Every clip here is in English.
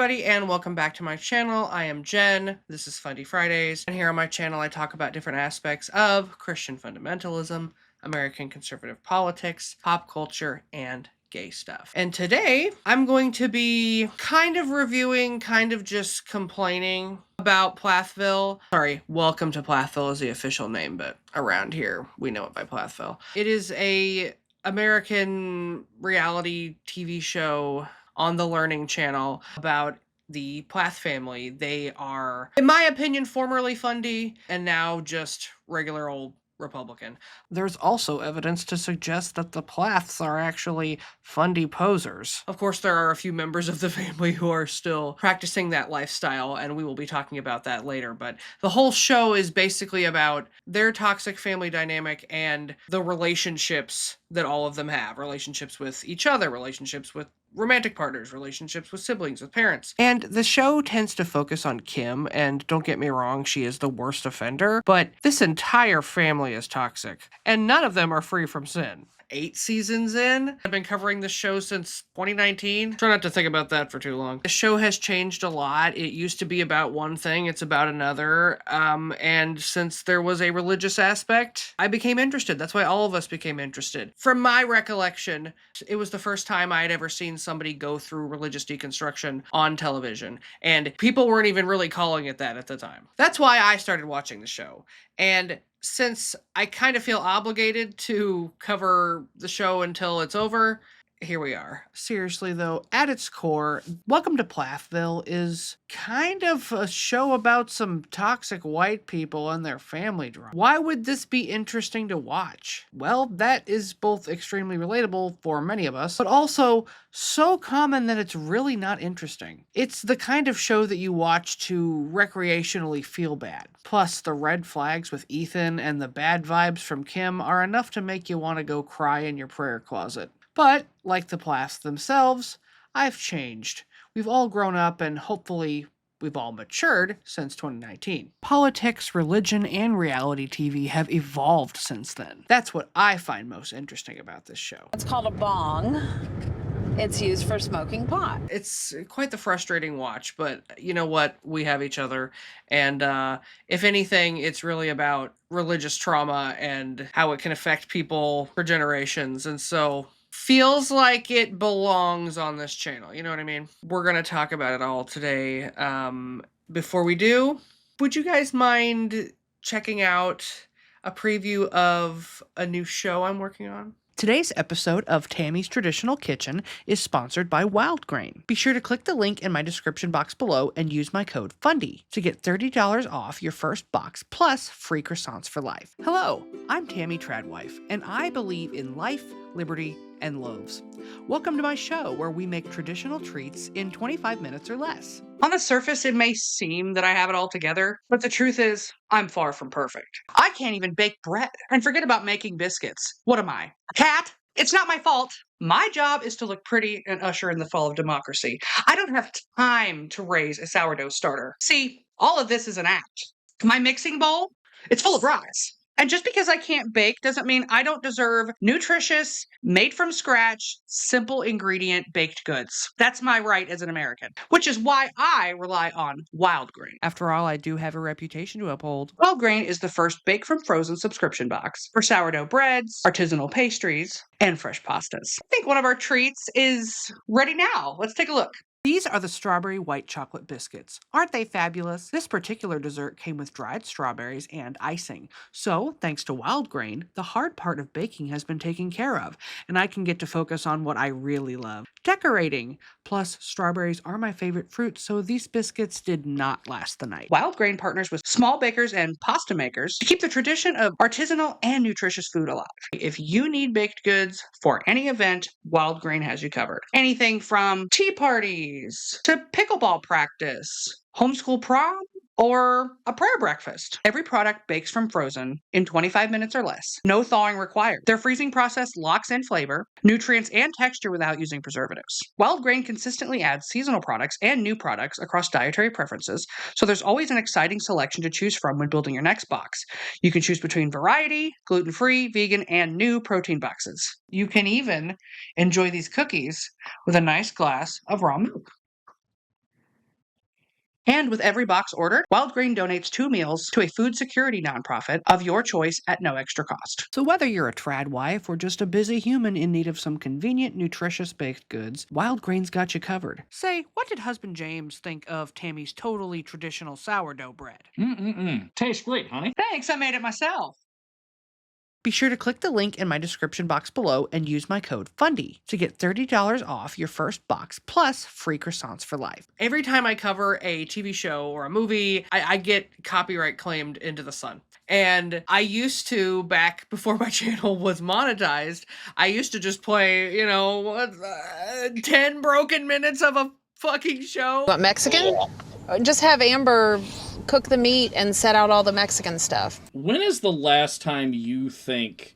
everybody, and welcome back to my channel. I am Jen. This is Fundy Fridays, and here on my channel I talk about different aspects of Christian fundamentalism, American conservative politics, pop culture, and gay stuff. And today I'm going to be kind of reviewing, kind of just complaining about Plathville. Sorry, Welcome to Plathville is the official name, but around here we know it by Plathville. It is a American reality TV show on the Learning Channel about the Plath family. They are, in my opinion, formerly Fundy and now just regular old Republican. There's also evidence to suggest that the Plaths are actually Fundy posers. Of course, there are a few members of the family who are still practicing that lifestyle, and we will be talking about that later, but the whole show is basically about their toxic family dynamic and the relationships that all of them have. Relationships with each other, relationships with romantic partners, relationships with siblings, with parents. And the show tends to focus on Kim, and don't get me wrong, she is the worst offender, but this entire family is toxic, and none of them are free from sin. 8 seasons in. I've been covering this show since 2019. Try not to think about that for too long. The show has changed a lot. It used to be about one thing, it's about another. And since there was a religious aspect, I became interested. That's why all of us became interested. From my recollection, it was the first time I had ever seen somebody go through religious deconstruction on television. And people weren't even really calling it that at the time. That's why I started watching the show. And since I kind of feel obligated to cover the show until it's over, here we are. Seriously though, at its core, Welcome to Plathville is kind of a show about some toxic white people and their family drama. Why would this be interesting to watch? Well, that is both extremely relatable for many of us, but also so common that it's really not interesting. It's the kind of show that you watch to recreationally feel bad. Plus, the red flags with Ethan and the bad vibes from Kim are enough to make you want to go cry in your prayer closet. But, like the Plaths themselves, I've changed. We've all grown up and hopefully we've all matured since 2019. Politics, religion, and reality TV have evolved since then. That's what I find most interesting about this show. It's called a bong. It's used for smoking pot. It's quite the frustrating watch, but you know what? We have each other. And if anything, it's really about religious trauma and how it can affect people for generations. And so feels like it belongs on this channel. You know what I mean? We're going to talk about it all today. Before we do, would you guys mind checking out a preview of a new show I'm working on? Today's episode of Tammy's Traditional Kitchen is sponsored by Wild Grain. Be sure to click the link in my description box below and use my code FUNDY to get $30 off your first box plus free croissants for life. Hello, I'm Tammy Tradwife, and I believe in life, liberty, and loaves. Welcome to my show where we make traditional treats in 25 minutes or less. On the surface, it may seem that I have it all together, but the truth is, I'm far from perfect. I can't even bake bread. And forget about making biscuits. What am I? A cat? It's not my fault. My job is to look pretty and usher in the fall of democracy. I don't have time to raise a sourdough starter. See, all of this is an act. My mixing bowl? It's full of rocks. And just because I can't bake doesn't mean I don't deserve nutritious, made from scratch, simple ingredient baked goods. That's my right as an American, which is why I rely on Wild Grain. After all, I do have a reputation to uphold. Wild Grain is the first bake from frozen subscription box for sourdough breads, artisanal pastries, and fresh pastas. I think one of our treats is ready now. Let's take a look. These are the strawberry white chocolate biscuits. Aren't they fabulous? This particular dessert came with dried strawberries and icing. So, thanks to Wild Grain, the hard part of baking has been taken care of, and I can get to focus on what I really love, decorating. Plus, strawberries are my favorite fruit, so these biscuits did not last the night. Wild Grain partners with small bakers and pasta makers to keep the tradition of artisanal and nutritious food alive. If you need baked goods for any event, Wild Grain has you covered. Anything from tea parties to pickleball practice, homeschool prom, or a prayer breakfast. Every product bakes from frozen in 25 minutes or less. No thawing required. Their freezing process locks in flavor, nutrients, and texture without using preservatives. Wild Grain consistently adds seasonal products and new products across dietary preferences, so there's always an exciting selection to choose from when building your next box. You can choose between variety, gluten-free, vegan, and new protein boxes. You can even enjoy these cookies with a nice glass of raw milk. And with every box ordered, Wild Green donates 2 meals to a food security nonprofit of your choice at no extra cost. So whether you're a trad wife or just a busy human in need of some convenient, nutritious baked goods, Wild Grain's got you covered. Say, what did husband James think of Tammy's totally traditional sourdough bread? Tastes great, honey. Thanks, I made it myself. Be sure to click the link in my description box below and use my code FUNDY to get $30 off your first box plus free croissants for life. Every time I cover a TV show or a movie, I get copyright claimed into the sun. And I used to, back before my channel was monetized, I used to just play, 10 broken minutes of a fucking show. What, Mexican? Just have Amber cook the meat and set out all the Mexican stuff. When is the last time you think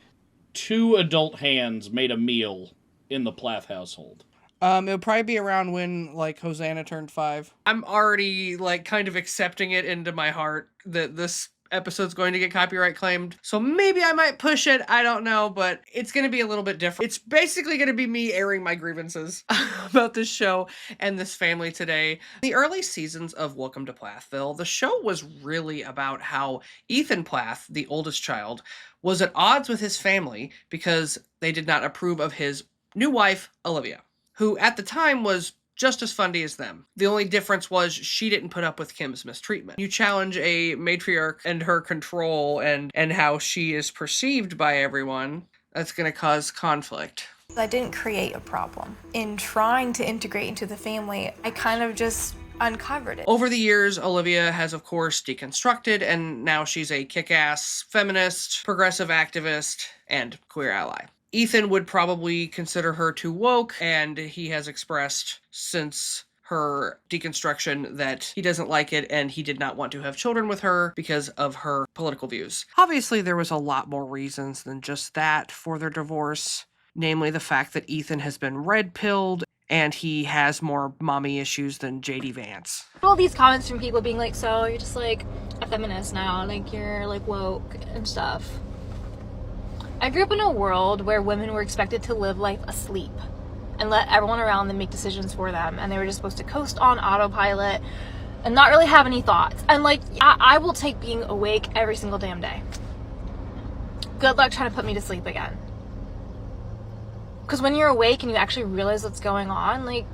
2 adult hands made a meal in the Plath household? It would probably be around when, Hosanna turned 5. I'm already, kind of accepting it into my heart that this episode's going to get copyright claimed. So maybe I might push it. I don't know, but it's going to be a little bit different. It's basically going to be me airing my grievances about this show and this family today. The early seasons of Welcome to Plathville, the show was really about how Ethan Plath, the oldest child, was at odds with his family because they did not approve of his new wife, Olivia, who at the time was just as fundy as them. The only difference was she didn't put up with Kim's mistreatment. You challenge a matriarch and her control and how she is perceived by everyone, that's going to cause conflict. I didn't create a problem. In trying to integrate into the family, I kind of just uncovered it. Over the years, Olivia has, of course, deconstructed, and now she's a kick-ass feminist, progressive activist, and queer ally. Ethan would probably consider her too woke, and he has expressed since her deconstruction that he doesn't like it and he did not want to have children with her because of her political views. Obviously, there was a lot more reasons than just that for their divorce, namely the fact that Ethan has been red-pilled and he has more mommy issues than JD Vance. All these comments from people being like, so you're just like a feminist now, like you're like woke and stuff. I grew up in a world where women were expected to live life asleep and let everyone around them make decisions for them, and they were just supposed to coast on autopilot and not really have any thoughts. And I will take being awake every single damn day. Good luck trying to put me to sleep again. Because when you're awake and you actually realize what's going on,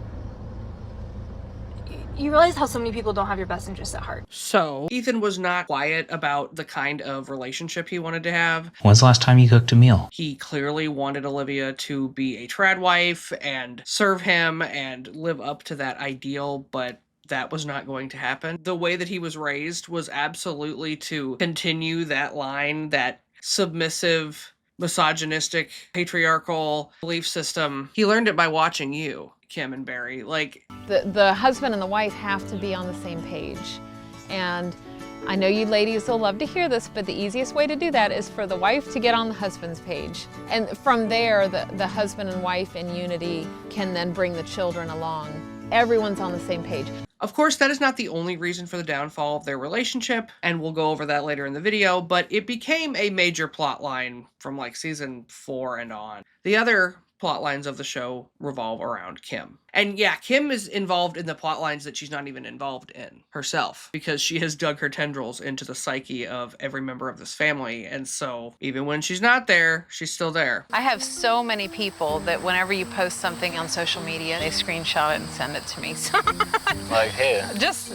you realize how so many people don't have your best interests at heart. So, Ethan was not quiet about the kind of relationship he wanted to have. When's the last time you cooked a meal? He clearly wanted Olivia to be a trad wife and serve him and live up to that ideal, but that was not going to happen. The way that he was raised was absolutely to continue that line, that submissive, misogynistic, patriarchal belief system. He learned it by watching you, Kim and Barry. The husband and the wife have to be on the same page. And I know you ladies will love to hear this, but the easiest way to do that is for the wife to get on the husband's page. And from there, the husband and wife in unity can then bring the children along. Everyone's on the same page. Of course, that is not the only reason for the downfall of their relationship, and we'll go over that later in the video, but it became a major plot line from season 4 and on. The other plot lines of the show revolve around Kim. And yeah, Kim is involved in the plot lines that she's not even involved in herself, because she has dug her tendrils into the psyche of every member of this family, and so even when she's not there, she's still there. I have so many people that whenever you post something on social media, they screenshot it and send it to me. Like here. Just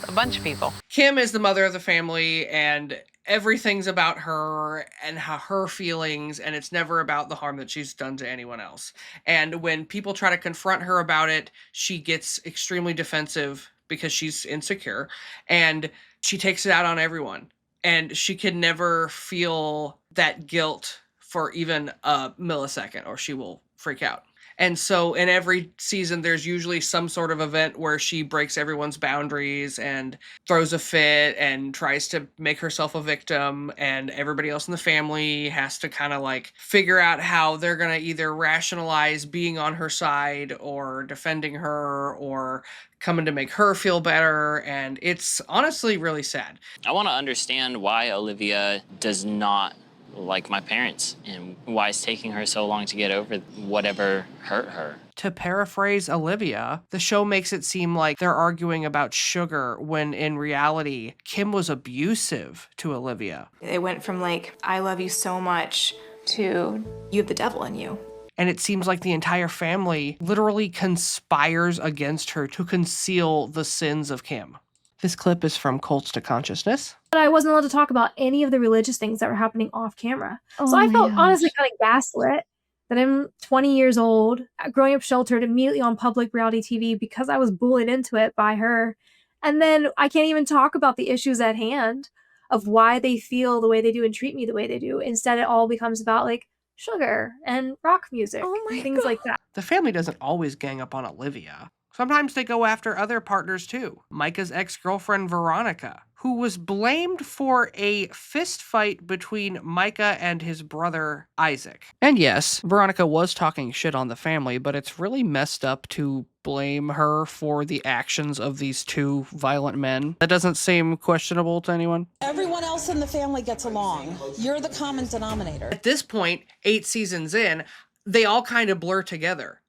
a bunch of people. Kim is the mother of the family, and everything's about her and her feelings, and it's never about the harm that she's done to anyone else. And when people try to confront her about it, she gets extremely defensive because she's insecure, and she takes it out on everyone. And she can never feel that guilt for even a millisecond, or she will freak out. And so in every season, there's usually some sort of event where she breaks everyone's boundaries and throws a fit and tries to make herself a victim. And everybody else in the family has to kind of figure out how they're going to either rationalize being on her side or defending her or coming to make her feel better. And it's honestly really sad. I want to understand why Olivia does not like my parents and why it's taking her so long to get over whatever hurt her. To paraphrase Olivia, the show makes it seem like they're arguing about sugar when in reality, Kim was abusive to Olivia. It went from like, I love you so much to you have the devil in you. And it seems like the entire family literally conspires against her to conceal the sins of Kim. This clip is from Cults to Consciousness. But I wasn't allowed to talk about any of the religious things that were happening off camera. So I felt honestly kind of gaslit that I'm 20 years old, growing up sheltered, immediately on public reality TV because I was bullied into it by her. And then I can't even talk about the issues at hand of why they feel the way they do and treat me the way they do. Instead, it all becomes about like sugar and rock music and things like that. The family doesn't always gang up on Olivia. Sometimes they go after other partners too. Micah's ex-girlfriend Veronica, who was blamed for a fist fight between Micah and his brother Isaac. And yes, Veronica was talking shit on the family, but it's really messed up to blame her for the actions of these two violent men. That doesn't seem questionable to anyone. Everyone else in the family gets along. You're the common denominator. At this point, 8 seasons in, they all kind of blur together.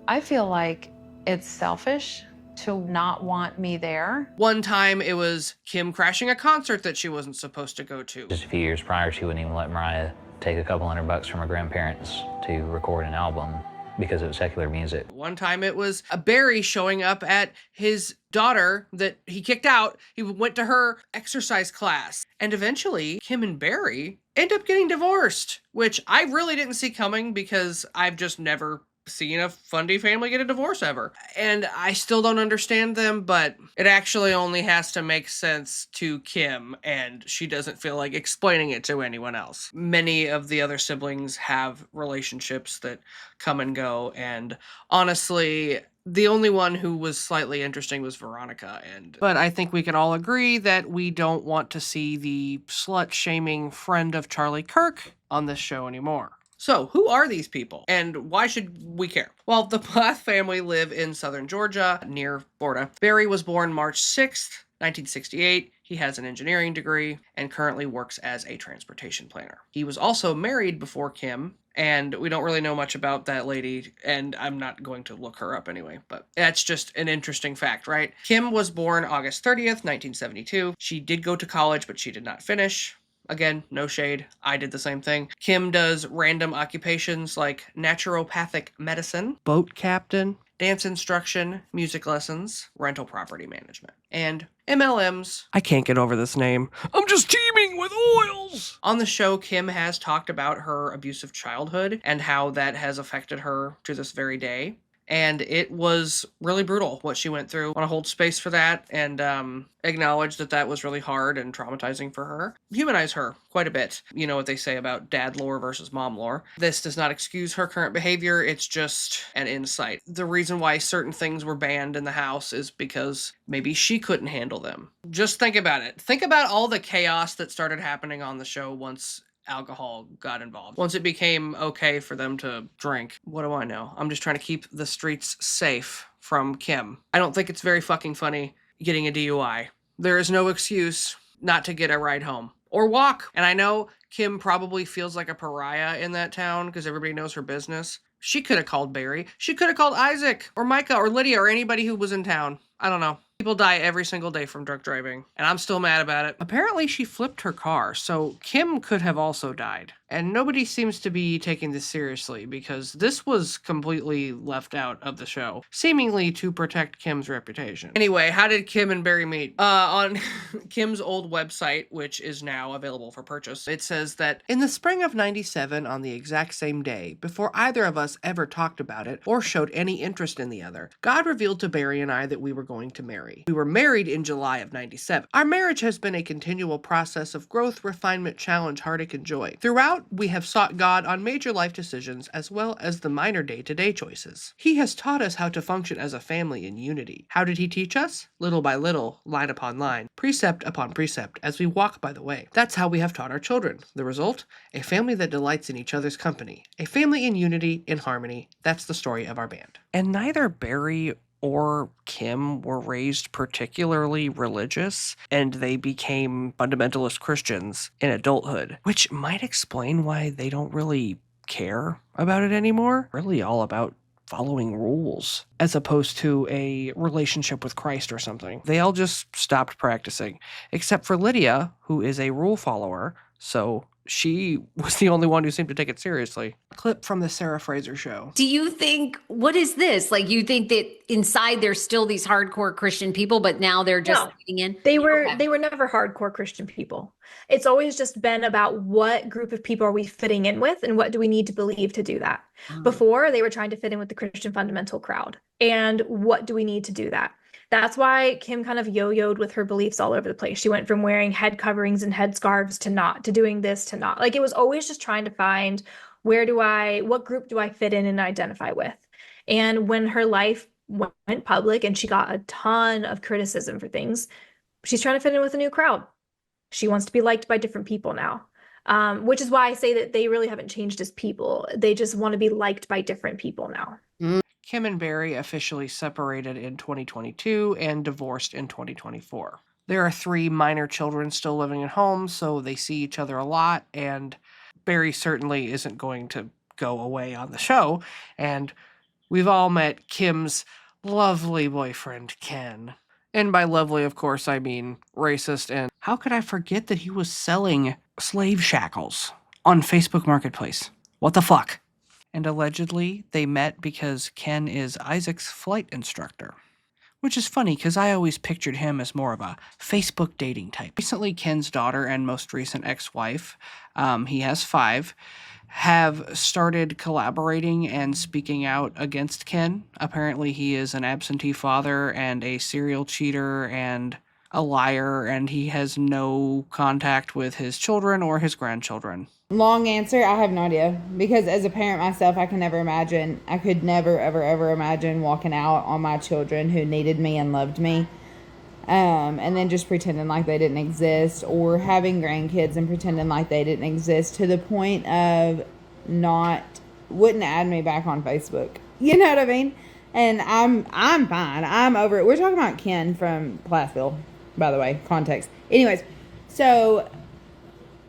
I feel like it's selfish to not want me there. One time it was Kim crashing a concert that she wasn't supposed to go to. Just a few years prior, she wouldn't even let Mariah take a couple $100 from her grandparents to record an album because it was secular music. One time it was a Barry showing up at his daughter that he kicked out. He went to her exercise class. And eventually, Kim and Barry end up getting divorced, which I really didn't see coming because I've just never seen a Fundy family get a divorce ever. And I still don't understand them, but it actually only has to make sense to Kim, and she doesn't feel like explaining it to anyone else. Many of the other siblings have relationships that come and go, and honestly, the only one who was slightly interesting was Veronica. But I think we can all agree that we don't want to see the slut-shaming friend of Charlie Kirk on this show anymore. So, who are these people, and why should we care? Well, the Plath family live in southern Georgia, near Florida. Barry was born March 6th, 1968. He has an engineering degree and currently works as a transportation planner. He was also married before Kim, and we don't really know much about that lady, and I'm not going to look her up anyway, but that's just an interesting fact, right? Kim was born August 30th, 1972. She did go to college, but she did not finish. Again, no shade. I did the same thing. Kim does random occupations like naturopathic medicine, boat captain, dance instruction, music lessons, rental property management, and MLMs. I can't get over this name. I'm just teeming with oils! On the show, Kim has talked about her abusive childhood and how that has affected her to this very day. And it was really brutal what she went through. I want to hold space for that and acknowledge that that was really hard and traumatizing for her. Humanize her quite a bit. You know what they say about dad lore versus mom lore. This does not excuse her current behavior. It's just an insight. The reason why certain things were banned in the house is because maybe she couldn't handle them. Just think about it. Think about all the chaos that started happening on the show once alcohol got involved. Once it became okay for them to drink. What do I know? I'm just trying to keep the streets safe from Kim. I don't think it's very fucking funny getting a DUI. There is no excuse not to get a ride home or walk. And I know Kim probably feels like a pariah in that town because everybody knows her business. She could have called Barry. She could have called Isaac or Micah or Lydia or anybody who was in town. I don't know. People die every single day from drunk driving, and I'm still mad about it. Apparently, she flipped her car, so Kim could have also died. And nobody seems to be taking this seriously because this was completely left out of the show, seemingly to protect Kim's reputation. Anyway, how did Kim and Barry meet? On Kim's old website, which is now available for purchase, it says that in the spring of '97, on the exact same day, before either of us ever talked about it or showed any interest in the other, God revealed to Barry and I that we were going to marry. We were married in July of '97. Our marriage has been a continual process of growth, refinement, challenge, heartache, and joy. Throughout, we have sought God on major life decisions as well as the minor day-to-day choices. He has taught us how to function as a family in unity. How did he teach us? Little by little, line upon line, precept upon precept, as we walk by the way. That's how we have taught our children. The result? A family that delights in each other's company. A family in unity, in harmony. That's the story of our band. And neither Barry or Kim were raised particularly religious, and they became fundamentalist Christians in adulthood, which might explain why they don't really care about it anymore. Really all about following rules as opposed to a relationship with Christ or something. They all just stopped practicing, except for Lydia, who is a rule follower, so she was the only one who seemed to take it seriously. A clip from the Sarah Fraser show. Do you think, what is this? Like, you think that inside there's still these hardcore Christian people, but now they're just fitting in? They were never hardcore Christian people. It's always just been about what group of people are we fitting in with and what do we need to believe to do that. Before, they were trying to fit in with the Christian fundamental crowd. And what do we need to do that? That's why Kim kind of yo-yoed with her beliefs all over the place. She went from wearing head coverings and headscarves to not, to doing this to not. Like, it was always just trying to find what group do I fit in and identify with? And when her life went public and she got a ton of criticism for things, she's trying to fit in with a new crowd. She wants to be liked by different people now, which is why I say that they really haven't changed as people. They just want to be liked by different people now. Kim and Barry officially separated in 2022 and divorced in 2024. There are 3 minor children still living at home, so they see each other a lot, and Barry certainly isn't going to go away on the show, and we've all met Kim's lovely boyfriend, Ken. And by lovely, of course, I mean racist, and how could I forget that he was selling slave shackles on Facebook Marketplace? What the fuck? And allegedly, they met because Ken is Isaac's flight instructor. Which is funny, because I always pictured him as more of a Facebook dating type. Recently, Ken's daughter and most recent ex-wife, he has 5, have started collaborating and speaking out against Ken. Apparently, he is an absentee father and a serial cheater and a liar, and he has no contact with his children or his grandchildren. Long answer, I have no idea. Because as a parent myself, I could never, ever imagine walking out on my children who needed me and loved me. And then just pretending like they didn't exist, or having grandkids and pretending like they didn't exist, to the point of wouldn't add me back on Facebook. You know what I mean? And I'm fine. I'm over it. We're talking about Ken from Plathville, by the way, context. Anyways, so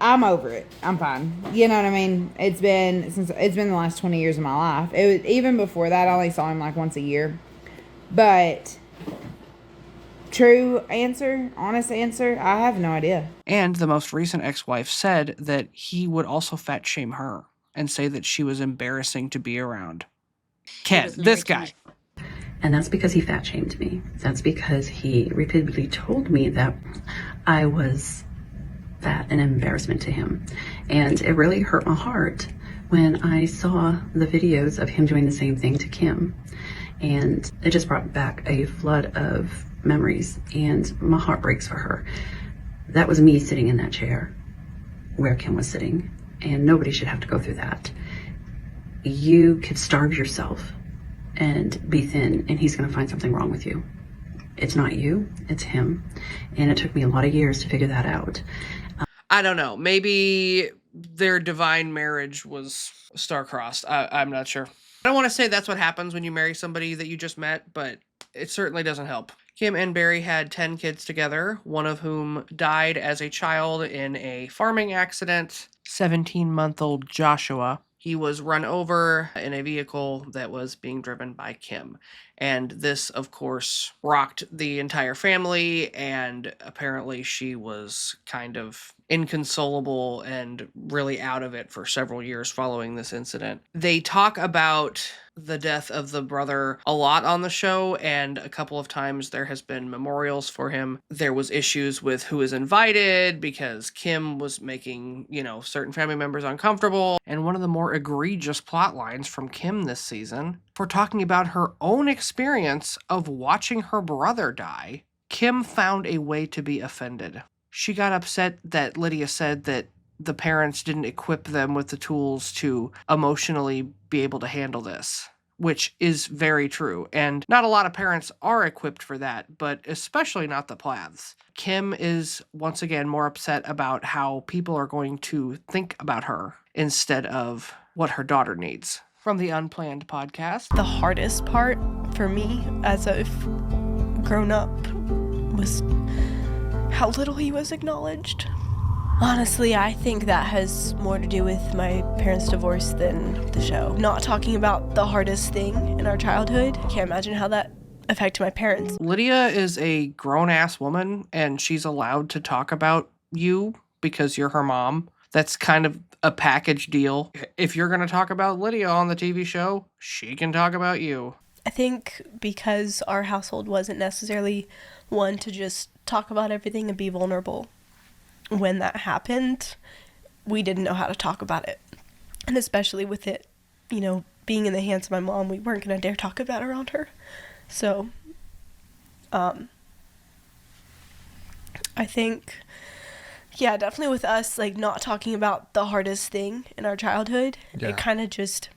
I'm over it. I'm fine. You know what I mean? It's been the last 20 years of my life. It was, even before that, I only saw him like once a year. But true answer, honest answer, I have no idea. And the most recent ex-wife said that he would also fat shame her and say that she was embarrassing to be around. Ken, this guy. And that's because he fat shamed me. That's because he repeatedly told me that I was fat and embarrassment to him. And it really hurt my heart when I saw the videos of him doing the same thing to Kim. And it just brought back a flood of memories, and my heart breaks for her. That was me sitting in that chair where Kim was sitting, and nobody should have to go through that. You could starve yourself and be thin, and he's going to find something wrong with you. It's not you, it's him. And it took me a lot of years to figure that out. I don't know. Maybe their divine marriage was star-crossed. I'm not sure. I don't want to say that's what happens when you marry somebody that you just met, but it certainly doesn't help. Kim and Barry had 10 kids together, one of whom died as a child in a farming accident. 17-month-old Joshua. He was run over in a vehicle that was being driven by Kim. And this, of course, rocked the entire family, and apparently she was kind of inconsolable and really out of it for several years following this incident. They talk about the death of the brother a lot on the show, and a couple of times there has been memorials for him. There was issues with who is invited because Kim was making, certain family members uncomfortable. And one of the more egregious plot lines from Kim this season, for talking about her own experience of watching her brother die, Kim found a way to be offended. She got upset that Lydia said that the parents didn't equip them with the tools to emotionally be able to handle this, which is very true. And not a lot of parents are equipped for that, but especially not the Plaths. Kim is once again more upset about how people are going to think about her instead of what her daughter needs. From the Unplanned podcast. The hardest part for me as I've grown up was how little he was acknowledged. Honestly, I think that has more to do with my parents' divorce than the show. Not talking about the hardest thing in our childhood. Can't imagine how that affected my parents. Lydia is a grown-ass woman, and she's allowed to talk about you because you're her mom. That's kind of a package deal. If you're going to talk about Lydia on the TV show, she can talk about you. I think because our household wasn't necessarily one to just talk about everything and be vulnerable, when that happened, we didn't know how to talk about it. And especially with it, being in the hands of my mom, we weren't going to dare talk about it around her. So, I think, yeah, definitely with us, like, not talking about the hardest thing in our childhood, it kind of just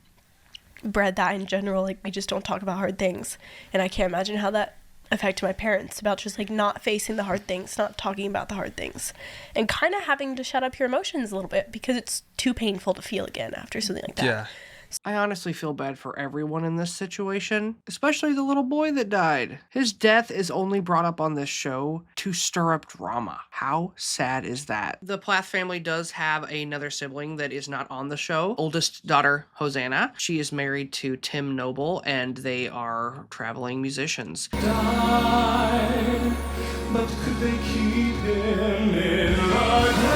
bred that in general. Like, we just don't talk about hard things. And I can't imagine how that affected my parents, about just, like, not facing the hard things, not talking about the hard things, and kind of having to shut up your emotions a little bit because it's too painful to feel again after something like that. Yeah. I honestly feel bad for everyone in this situation, especially the little boy that died. His death is only brought up on this show to stir up drama. How sad is that? The Plath family does have another sibling that is not on the show. Oldest daughter, Hosanna. She is married to Tim Noble, and they are traveling musicians. Died, but could they keep him in the grave?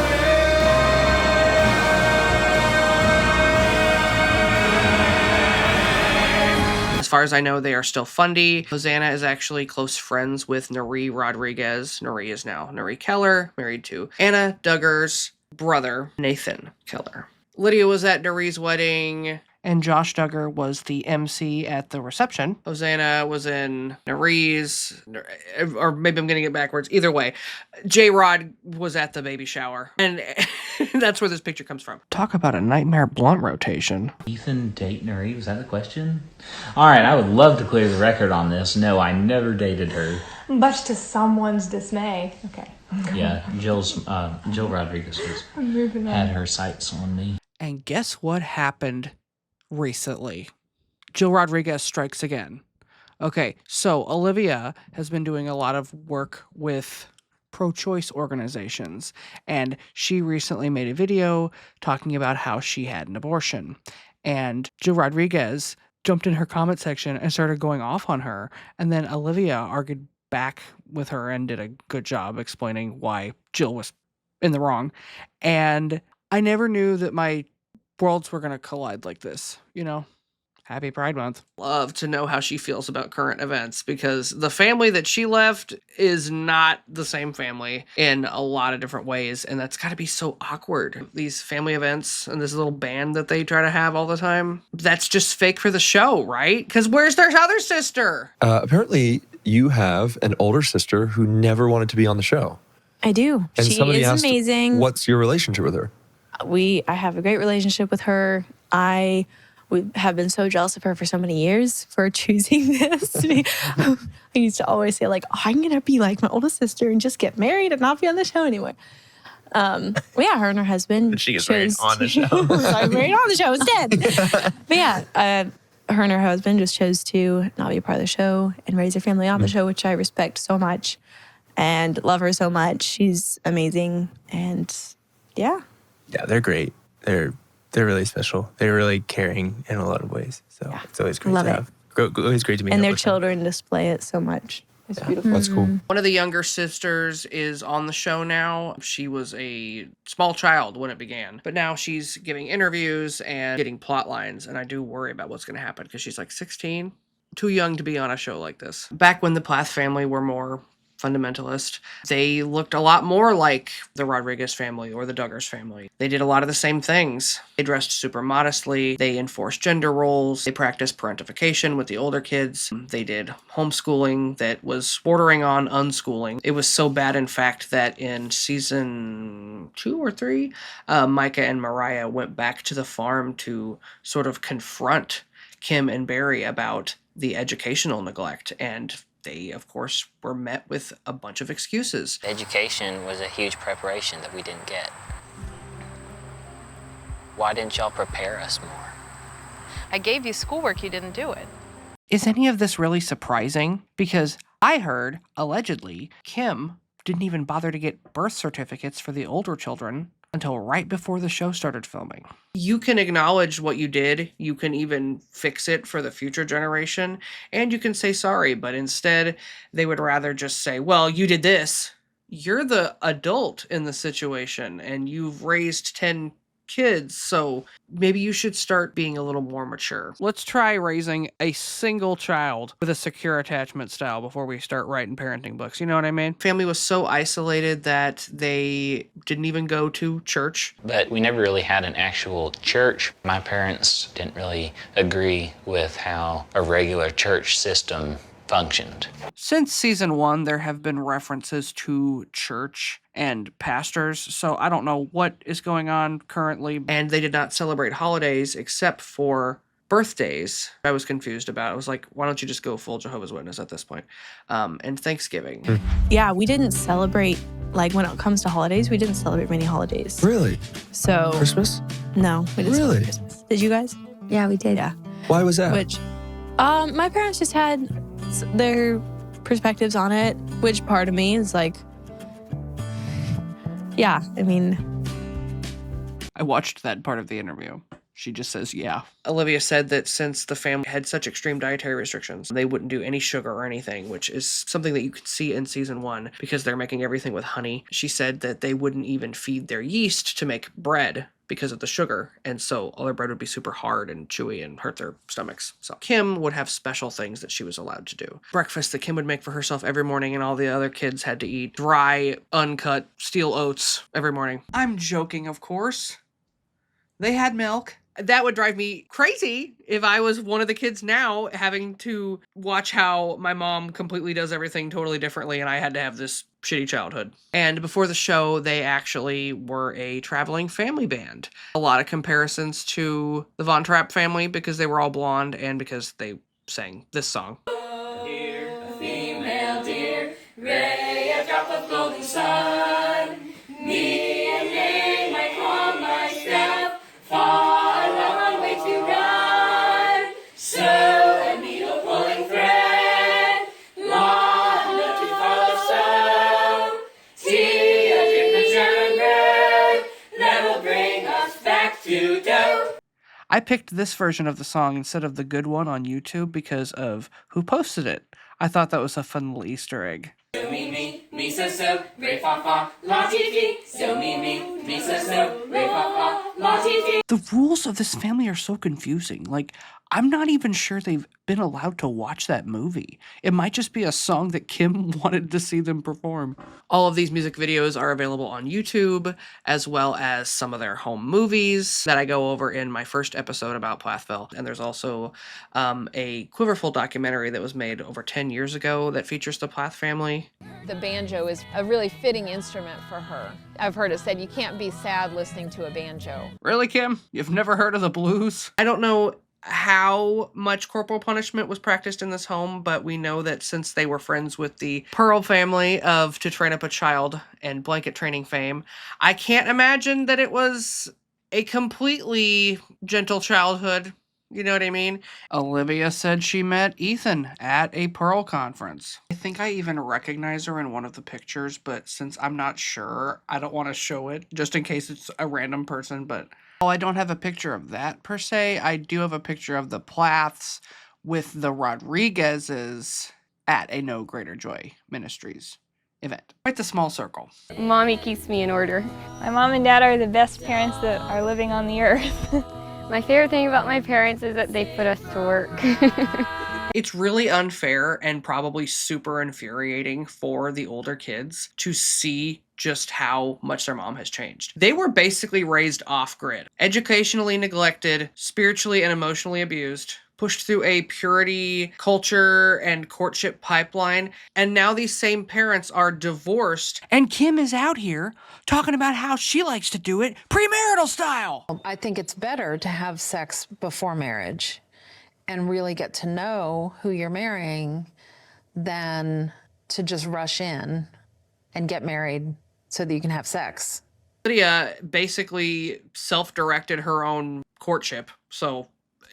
As far as I know, they are still fundy. Hosanna is actually close friends with Nari Rodriguez. Nari is now Nari Keller, married to Anna Duggar's brother, Nathan Keller. Lydia was at Nari's wedding, and Josh Duggar was the MC at the reception. Hosanna was in Nari's, or maybe I'm getting it backwards. Either way, J-Rod was at the baby shower, and that's where this picture comes from. Talk about a nightmare blunt rotation. Ethan date Nari, was that the question? All right, I would love to clear the record on this. No, I never dated her. Much to someone's dismay. Okay. Yeah, Jill Rodriguez had her sights on me. And guess what happened recently? Jill Rodriguez strikes again. Okay, so Olivia has been doing a lot of work with pro-choice organizations, and she recently made a video talking about how she had an abortion. And Jill Rodriguez jumped in her comment section and started going off on her, and then Olivia argued back with her and did a good job explaining why Jill was in the wrong. And I never knew that my worlds were going to collide like this, Happy Pride Month. Love to know how she feels about current events, because the family that she left is not the same family in a lot of different ways, and that's got to be so awkward. These family events and this little band that they try to have all the time, that's just fake for the show, right? Because where's their other sister? Apparently, you have an older sister who never wanted to be on the show. I do. And she somebody is asked, amazing. What's your relationship with her? I have a great relationship with her. We have been so jealous of her for so many years for choosing this. I used to always say, like, I'm going to be like my oldest sister and just get married and not be on the show anymore. Well, yeah, her and her husband. She gets married on the show. So I'm married on the show instead. But yeah, her and her husband just chose to not be a part of the show and raise their family on the show, which I respect so much and love her so much. She's amazing. And yeah. Yeah, they're great. They're really special. They're really caring in a lot of ways. So it's always great Love to it. have. Always great to meet And up their with them. children display it so much. It's beautiful. That's cool. One of the younger sisters is on the show now. She was a small child when it began, but now she's giving interviews and getting plot lines, and I do worry about what's going to happen because she's like 16. Too young to be on a show like this. Back when the Plath family were more fundamentalist, they looked a lot more like the Rodriguez family or the Duggars family. They did a lot of the same things. They dressed super modestly. They enforced gender roles. They practiced parentification with the older kids. They did homeschooling that was bordering on unschooling. It was so bad, in fact, that in season 2 or 3, Micah and Mariah went back to the farm to sort of confront Kim and Barry about the educational neglect, and they, of course, were met with a bunch of excuses. Education was a huge preparation that we didn't get. Why didn't y'all prepare us more? I gave you schoolwork, you didn't do it. Is any of this really surprising? Because I heard, allegedly, Kim didn't even bother to get birth certificates for the older children until right before the show started filming. You can acknowledge what you did, you can even fix it for the future generation, and you can say sorry, but instead they would rather just say, well, you did this. You're the adult in the situation, and you've raised 10 kids, so maybe you should start being a little more mature. Let's try raising a single child with a secure attachment style before we start writing parenting books. You know what I mean? Family was so isolated that they didn't even go to church. But we never really had an actual church. My parents didn't really agree with how a regular church system functioned. Since season 1, there have been references to church and pastors, so I don't know what is going on currently. And they did not celebrate holidays except for birthdays. I was confused about. I was like, why don't you just go full Jehovah's Witness at this point? And Thanksgiving. Yeah, we didn't celebrate, like when it comes to holidays, we didn't celebrate many holidays. Really? So Christmas? No, we didn't celebrate Christmas. Did you guys? Yeah, we did. Yeah. Why was that? Which, my parents just had their perspectives on it, which part of me is like, yeah, I mean. I watched that part of the interview. She just says, yeah. Olivia said that since the family had such extreme dietary restrictions, they wouldn't do any sugar or anything, which is something that you could see in season 1 because they're making everything with honey. She said that they wouldn't even feed their yeast to make bread because of the sugar, and so all their bread would be super hard and chewy and hurt their stomachs. So Kim would have special things that she was allowed to do. Breakfast that Kim would make for herself every morning, and all the other kids had to eat dry, uncut steel oats every morning. I'm joking, of course. They had milk. That would drive me crazy if I was one of the kids now having to watch how my mom completely does everything totally differently and I had to have this shitty childhood. And before the show, they actually were a traveling family band. A lot of comparisons to the Von Trapp family because they were all blonde and because they sang this song. Female deer, ray a drop of golden sun. Me and they might call myself far along way to run. So a needle pulling thread, long enough to follow so. Tea, a different German bread that'll bring us back to dough. I picked this version of the song instead of the good one on YouTube because of who posted it. I thought that was a fun little Easter egg. So me so, re fa fa, la ti ti. So me so, re fa fa, la ti ti. The rules of this family are so confusing. Like, I'm not even sure they've been allowed to watch that movie. It might just be a song that Kim wanted to see them perform. All of these music videos are available on YouTube, as well as some of their home movies that I go over in my first episode about Plathville. And there's also a Quiverful documentary that was made over 10 years ago that features the Plath family. The banjo is a really fitting instrument for her. I've heard it said you can't be sad listening to a banjo. Really, Kim? You've never heard of the blues? I don't know how much corporal punishment was practiced in this home, but we know that since they were friends with the Pearl family of To Train Up a Child and blanket training fame, I can't imagine that it was a completely gentle childhood. You know what I mean? Olivia said she met Ethan at a Pearl conference. I think I even recognize her in one of the pictures, but since I'm not sure, I don't want to show it just in case it's a random person, but I don't have a picture of that per se. I do have a picture of the Plaths with the Rodriguezes at a No Greater Joy Ministries event. Quite the small circle. Mommy keeps me in order. My mom and dad are the best parents that are living on the earth. My favorite thing about my parents is that they put us to work. It's really unfair and probably super infuriating for the older kids to see just how much their mom has changed. They were basically raised off-grid, educationally neglected, spiritually and emotionally abused, pushed through a purity culture and courtship pipeline, and now these same parents are divorced, and Kim is out here talking about how she likes to do it premarital style. I think it's better to have sex before marriage and really get to know who you're marrying than to just rush in and get married so that you can have sex. Lydia basically self-directed her own courtship, so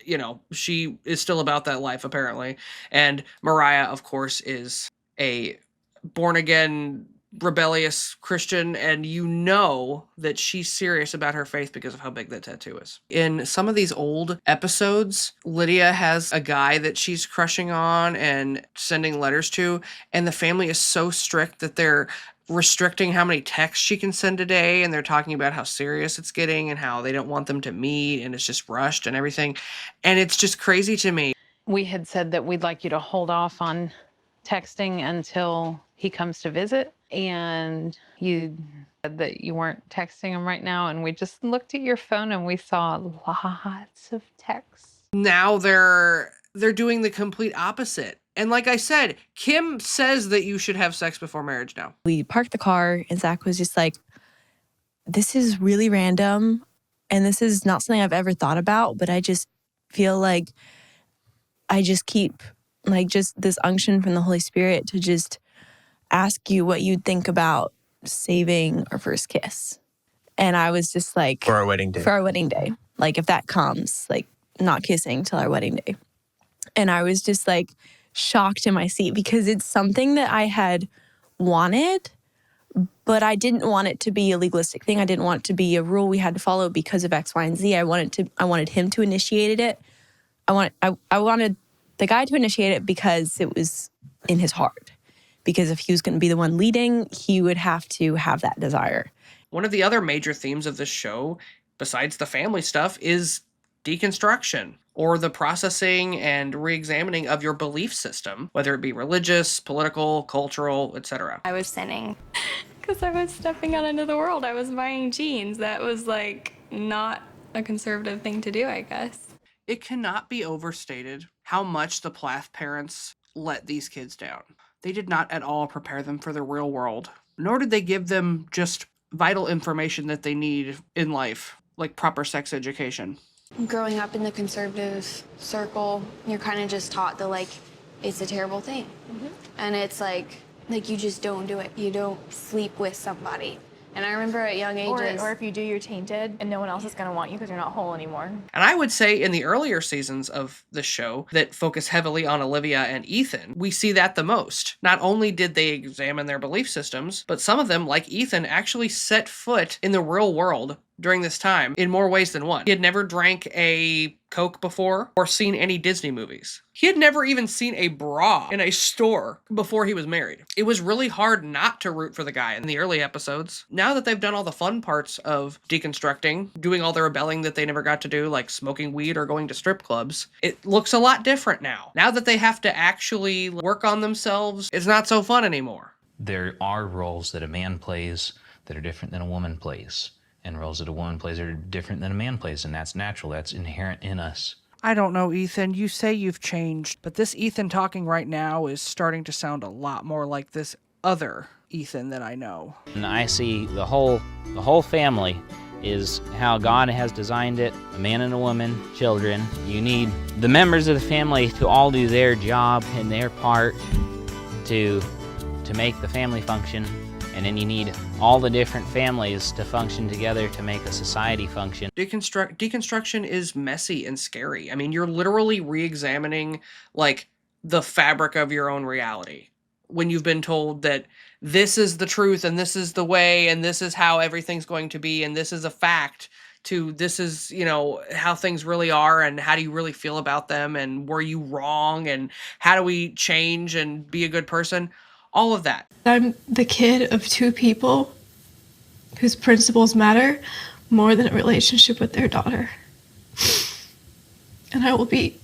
you know, she is still about that life, apparently. And Mariah, of course, is a born-again rebellious Christian, and you know that she's serious about her faith because of how big that tattoo is. In some of these old episodes, Lydia has a guy that she's crushing on and sending letters to, and the family is so strict that they're restricting how many texts she can send a day, and they're talking about how serious it's getting and how they don't want them to meet, and it's just rushed and everything. And it's just crazy to me. We had said that we'd like you to hold off on texting until he comes to visit, and you said that you weren't texting him right now, and we just looked at your phone and we saw lots of texts. Now they're doing the complete opposite. And like I said, Kim says that you should have sex before marriage now. We parked the car and Zach was just like, this is really random and this is not something I've ever thought about, but I just feel like I just keep like just this unction from the Holy Spirit to just ask you what you'd think about saving our first kiss. And I was just like, For our wedding day. For our wedding day. Like if that comes, like not kissing till our wedding day. And I was just like shocked in my seat because it's something that I had wanted, but I didn't want it to be a legalistic thing. I didn't want it to be a rule we had to follow because of X, Y, and Z. I wanted him to initiate it. I wanted the guy to initiate it because it was in his heart. Because if he was going to be the one leading, he would have to have that desire. One of the other major themes of this show, besides the family stuff, is deconstruction, or the processing and re-examining of your belief system, whether it be religious, political, cultural, etc. I was sinning because I was stepping out into the world. I was buying jeans. That was like not a conservative thing to do, I guess. It cannot be overstated how much the Plath parents let these kids down. They did not at all prepare them for the real world, nor did they give them just vital information that they need in life, like proper sex education. Growing up in the conservative circle, you're kind of just taught that, like, it's a terrible thing. And it's like you just don't do it. You don't sleep with somebody. And I remember at young ages... Or if you do, you're tainted, and no one else is going to want you because you're not whole anymore. And I would say in the earlier seasons of the show that focus heavily on Olivia and Ethan, we see that the most. Not only did they examine their belief systems, but some of them, like Ethan, actually set foot in the real world during this time in more ways than one. He had never drank a Coke before or seen any Disney movies. He had never even seen a bra in a store before he was married. It was really hard not to root for the guy in the early episodes. Now that they've done all the fun parts of deconstructing, doing all the rebelling that they never got to do, like smoking weed or going to strip clubs, it looks a lot different now. Now that they have to actually work on themselves, it's not so fun anymore. There are roles that a man plays that are different than a woman plays. And roles that a woman plays are different than a man plays, and that's natural. That's inherent in us. I don't know, Ethan. You say you've changed, but this Ethan talking right now is starting to sound a lot more like this other Ethan that I know. And I see the whole family is how God has designed it, a man and a woman, children. You need the members of the family to all do their job and their part to make the family function. And then you need all the different families to function together to make a society function. Deconstruction is messy and scary. I mean, you're literally re-examining, like, the fabric of your own reality. When you've been told that this is the truth and this is the way and this is how everything's going to be and this is a fact, to this is, you know, how things really are and how do you really feel about them and were you wrong and how do we change and be a good person? All of that. I'm the kid of two people whose principles matter more than a relationship with their daughter. And I will be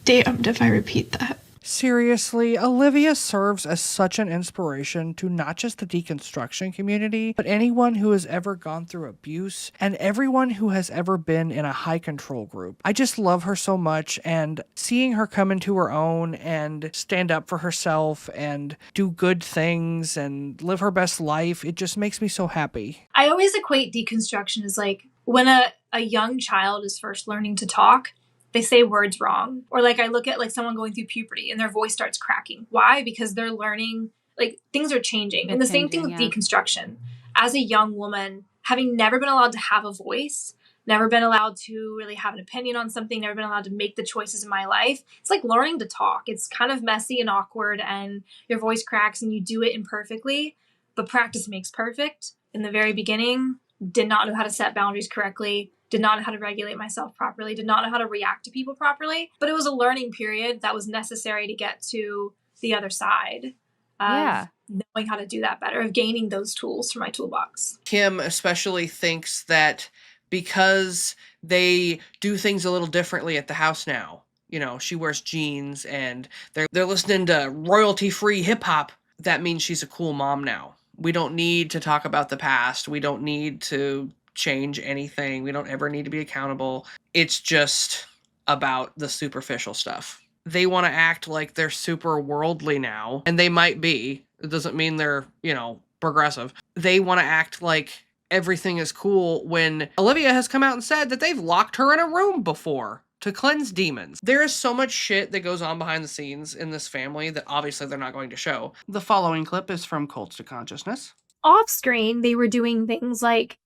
damned if I repeat that. Seriously, Olivia serves as such an inspiration to not just the deconstruction community, but anyone who has ever gone through abuse and everyone who has ever been in a high control group. I just love her so much, and seeing her come into her own and stand up for herself and do good things and live her best life, it just makes me so happy. I always equate deconstruction as like when a young child is first learning to talk, they say words wrong. Or like I look at like someone going through puberty and their voice starts cracking. Why? Because they're learning, like things are changing. And the same thing with deconstruction. As a young woman, having never been allowed to have a voice, never been allowed to really have an opinion on something, never been allowed to make the choices in my life, it's like learning to talk. It's kind of messy and awkward and your voice cracks and you do it imperfectly. but practice makes perfect. In the very beginning, did not know how to set boundaries correctly, did not know how to regulate myself properly, did not know how to react to people properly. But it was a learning period that was necessary to get to the other side of knowing how to do that better, of gaining those tools from my toolbox. Kim especially thinks that because they do things a little differently at the house now, you know, she wears jeans and they're listening to royalty-free hip-hop, that means she's a cool mom now. We don't need to talk about the past. We don't need to change anything. We don't ever need to be accountable. It's just about the superficial stuff. They want to act like they're super worldly now, and they might be. It doesn't mean they're, you know, progressive. They want to act like everything is cool when Olivia has come out and said that they've locked her in a room before to cleanse demons. There is so much shit that goes on behind the scenes in this family that obviously they're not going to show. The following clip is from Cults to Consciousness. Off screen, they were doing things like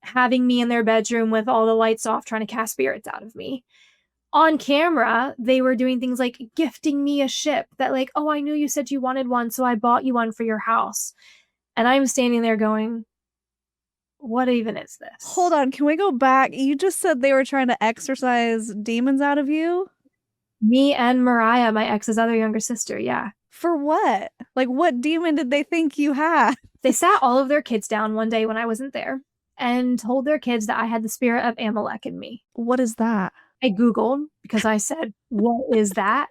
having me in their bedroom with all the lights off, trying to cast spirits out of me. On camera, they were doing things like gifting me a ship that, like, oh, I knew you said you wanted one, so I bought you one for your house. And I'm standing there going, what even is this? Hold on, can we go back? You just said they were trying to exorcise demons out of you? Me and Mariah, my ex's other younger sister, yeah. For what? Like, what demon did they think you had? They sat all of their kids down one day when I wasn't there and told their kids that I had the spirit of Amalek in me. What is that? I Googled because I said, what is that?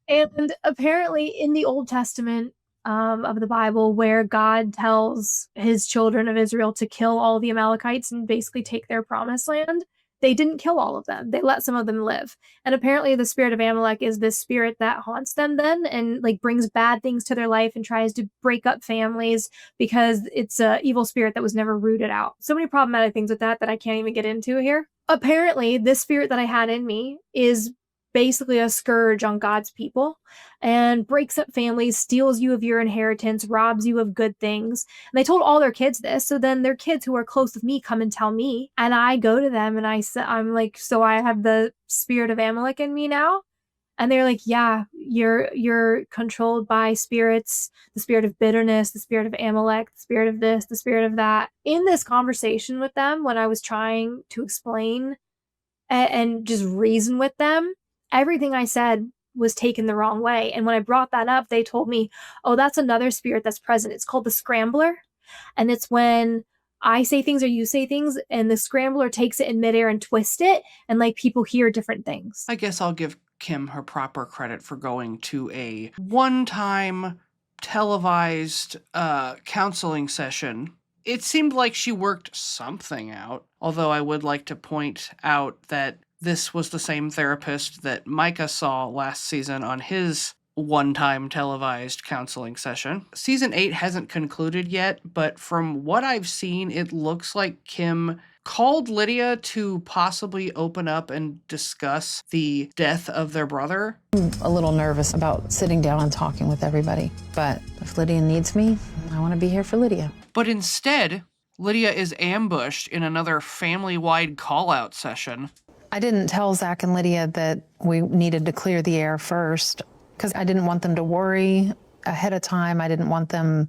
And apparently in the Old Testament of the Bible, where God tells his children of Israel to kill all the Amalekites and basically take their promised land, they didn't kill all of them. They let some of them live. And apparently the spirit of Amalek is this spirit that haunts them then and like brings bad things to their life and tries to break up families because it's an evil spirit that was never rooted out. So many problematic things with that I can't even get into here. Apparently, this spirit that I had in me is basically a scourge on God's people and breaks up families, steals you of your inheritance, robs you of good things. And they told all their kids this. So then their kids who are close with me come and tell me. And I go to them and I'm like, so I have the spirit of Amalek in me now? And they're like, yeah, you're controlled by spirits, the spirit of bitterness, the spirit of Amalek, the spirit of this, the spirit of that. In this conversation with them, when I was trying to explain and just reason with them, everything I said was taken the wrong way. And when I brought that up, they told me, oh, that's another spirit that's present. It's called the scrambler. And it's when I say things or you say things and the scrambler takes it in midair and twists it. And like people hear different things. I guess I'll give Kim her proper credit for going to a one-time televised counseling session. It seemed like she worked something out, although I would like to point out that this was the same therapist that Micah saw last season on his one-time televised counseling session. Season 8 hasn't concluded yet, but from what I've seen, it looks like Kim called Lydia to possibly open up and discuss the death of their brother. I'm a little nervous about sitting down and talking with everybody, but if Lydia needs me, I want to be here for Lydia. But instead, Lydia is ambushed in another family-wide call-out session. I didn't tell Zach and Lydia that we needed to clear the air first because I didn't want them to worry ahead of time. I didn't want them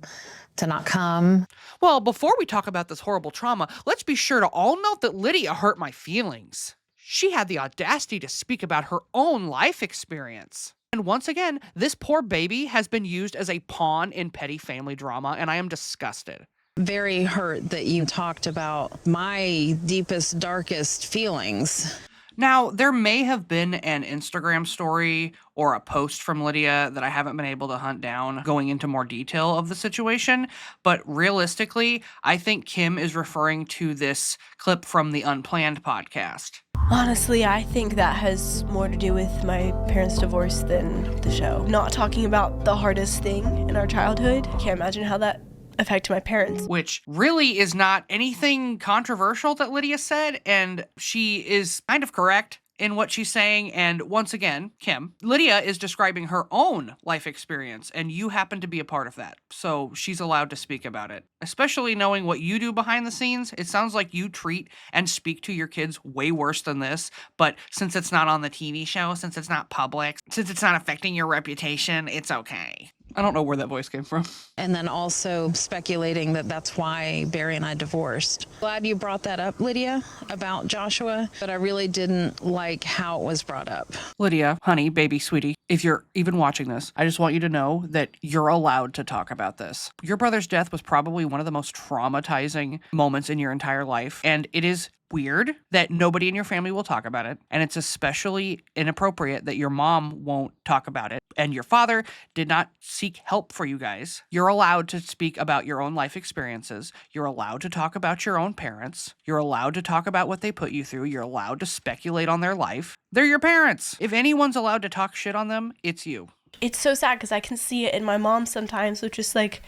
to not come. Well, before we talk about this horrible trauma, let's be sure to all note that Lydia hurt my feelings. She had the audacity to speak about her own life experience. And once again, this poor baby has been used as a pawn in petty family drama, and I am disgusted. Very hurt that you talked about my deepest, darkest feelings. Now, there may have been an Instagram story or a post from Lydia that I haven't been able to hunt down going into more detail of the situation, but realistically, I think Kim is referring to this clip from the Unplanned podcast. Honestly, I think that has more to do with my parents' divorce than the show. Not talking about the hardest thing in our childhood. Can't imagine how that affected my parents. Which really is not anything controversial that Lydia said, and she is kind of correct in what she's saying. And once again, Kim, Lydia is describing her own life experience, and you happen to be a part of that. So she's allowed to speak about it. Especially knowing what you do behind the scenes, it sounds like you treat and speak to your kids way worse than this, but since it's not on the TV show, since it's not public, since it's not affecting your reputation, it's okay. I don't know where that voice came from. And then also speculating that that's why Barry and I divorced. Glad you brought that up, Lydia, about Joshua, but I really didn't like how it was brought up. Lydia, honey, baby, sweetie, if you're even watching this, I just want you to know that you're allowed to talk about this. Your brother's death was probably one of the most traumatizing moments in your entire life, and it is weird that nobody in your family will talk about it, and it's especially inappropriate that your mom won't talk about it, and your father did not seek help for you guys. You're allowed to speak about your own life experiences. You're allowed to talk about your own parents. You're allowed to talk about what they put you through. You're allowed to speculate on their life. They're your parents. If anyone's allowed to talk shit on them, it's you. It's so sad because I can see it in my mom sometimes, which is like,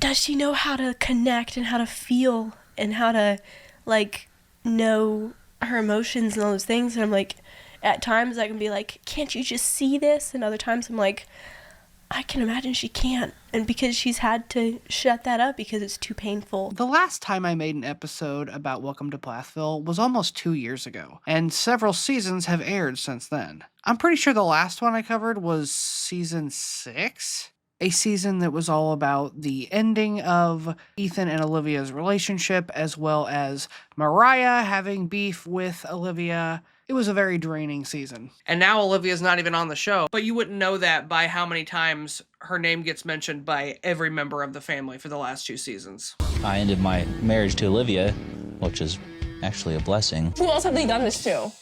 does she know how to connect and how to feel and how to like know her emotions and all those things? And I'm like, at times I can be like, can't you just see this? And other times I'm like, I can imagine she can't. And because she's had to shut that up because it's too painful. The last time I made an episode about Welcome to Plathville was almost 2 years ago, and several seasons have aired since then. I'm pretty sure the last one I covered was season 6. A season that was all about the ending of Ethan and Olivia's relationship, as well as Mariah having beef with Olivia. It was a very draining season. And now Olivia's not even on the show, but you wouldn't know that by how many times her name gets mentioned by every member of the family for the last 2 seasons. I ended my marriage to Olivia, which is actually a blessing. Who else have they done this to?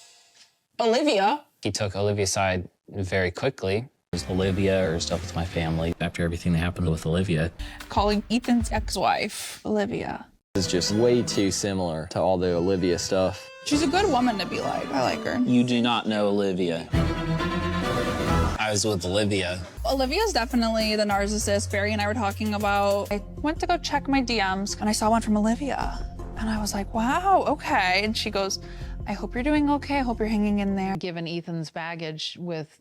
Olivia. He took Olivia's side very quickly. It was Olivia or stuff with my family after everything that happened with Olivia. Calling Ethan's ex-wife Olivia. It's just way too similar to all the Olivia stuff. She's a good woman to be like. I like her. You do not know Olivia. I was with Olivia. Olivia's definitely the narcissist Barry and I were talking about. I went to go check my DMs and I saw one from Olivia. And I was like, wow, okay. And she goes, I hope you're doing okay. I hope you're hanging in there. Given Ethan's baggage with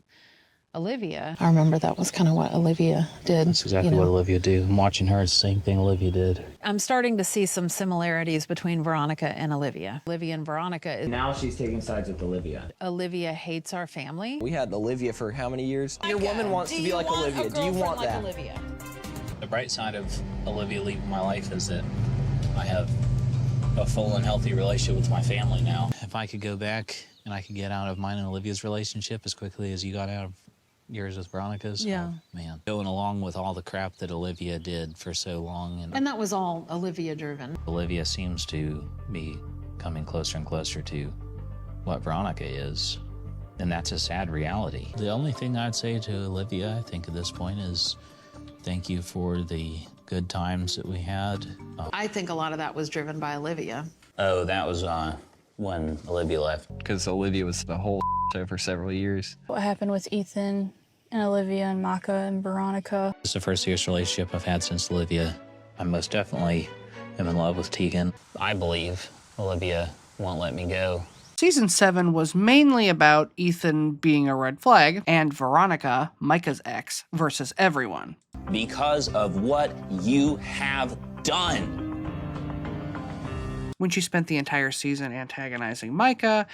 Olivia, I remember that was kind of what Olivia did. That's exactly what Olivia did. I'm watching her, it's the same thing Olivia did. I'm starting to see some similarities between Veronica and Olivia. Olivia and Veronica. Now she's taking sides with Olivia. Olivia hates our family. We had Olivia for how many years? Your woman wants to be like Olivia. Do you want that? Olivia? The bright side of Olivia leaving my life is that I have a full and healthy relationship with my family now. If I could go back and I could get out of mine and Olivia's relationship as quickly as you got out of yours with Veronica's. Yeah. Oh, man. Going along with all the crap that Olivia did for so long. And that was all Olivia driven. Olivia seems to be coming closer and closer to what Veronica is. And that's a sad reality. The only thing I'd say to Olivia, I think at this point, is thank you for the good times that we had. I think a lot of that was driven by Olivia. Oh, that was when Olivia left. Because Olivia was the whole for several years. What happened with Ethan and Olivia and Maka and Veronica? It's the first serious relationship I've had since Olivia. I most definitely am in love with Tegan. I believe Olivia won't let me go. Season 7 was mainly about Ethan being a red flag and Veronica, Micah's ex, versus everyone. Because of what you have done. When she spent the entire season antagonizing Micah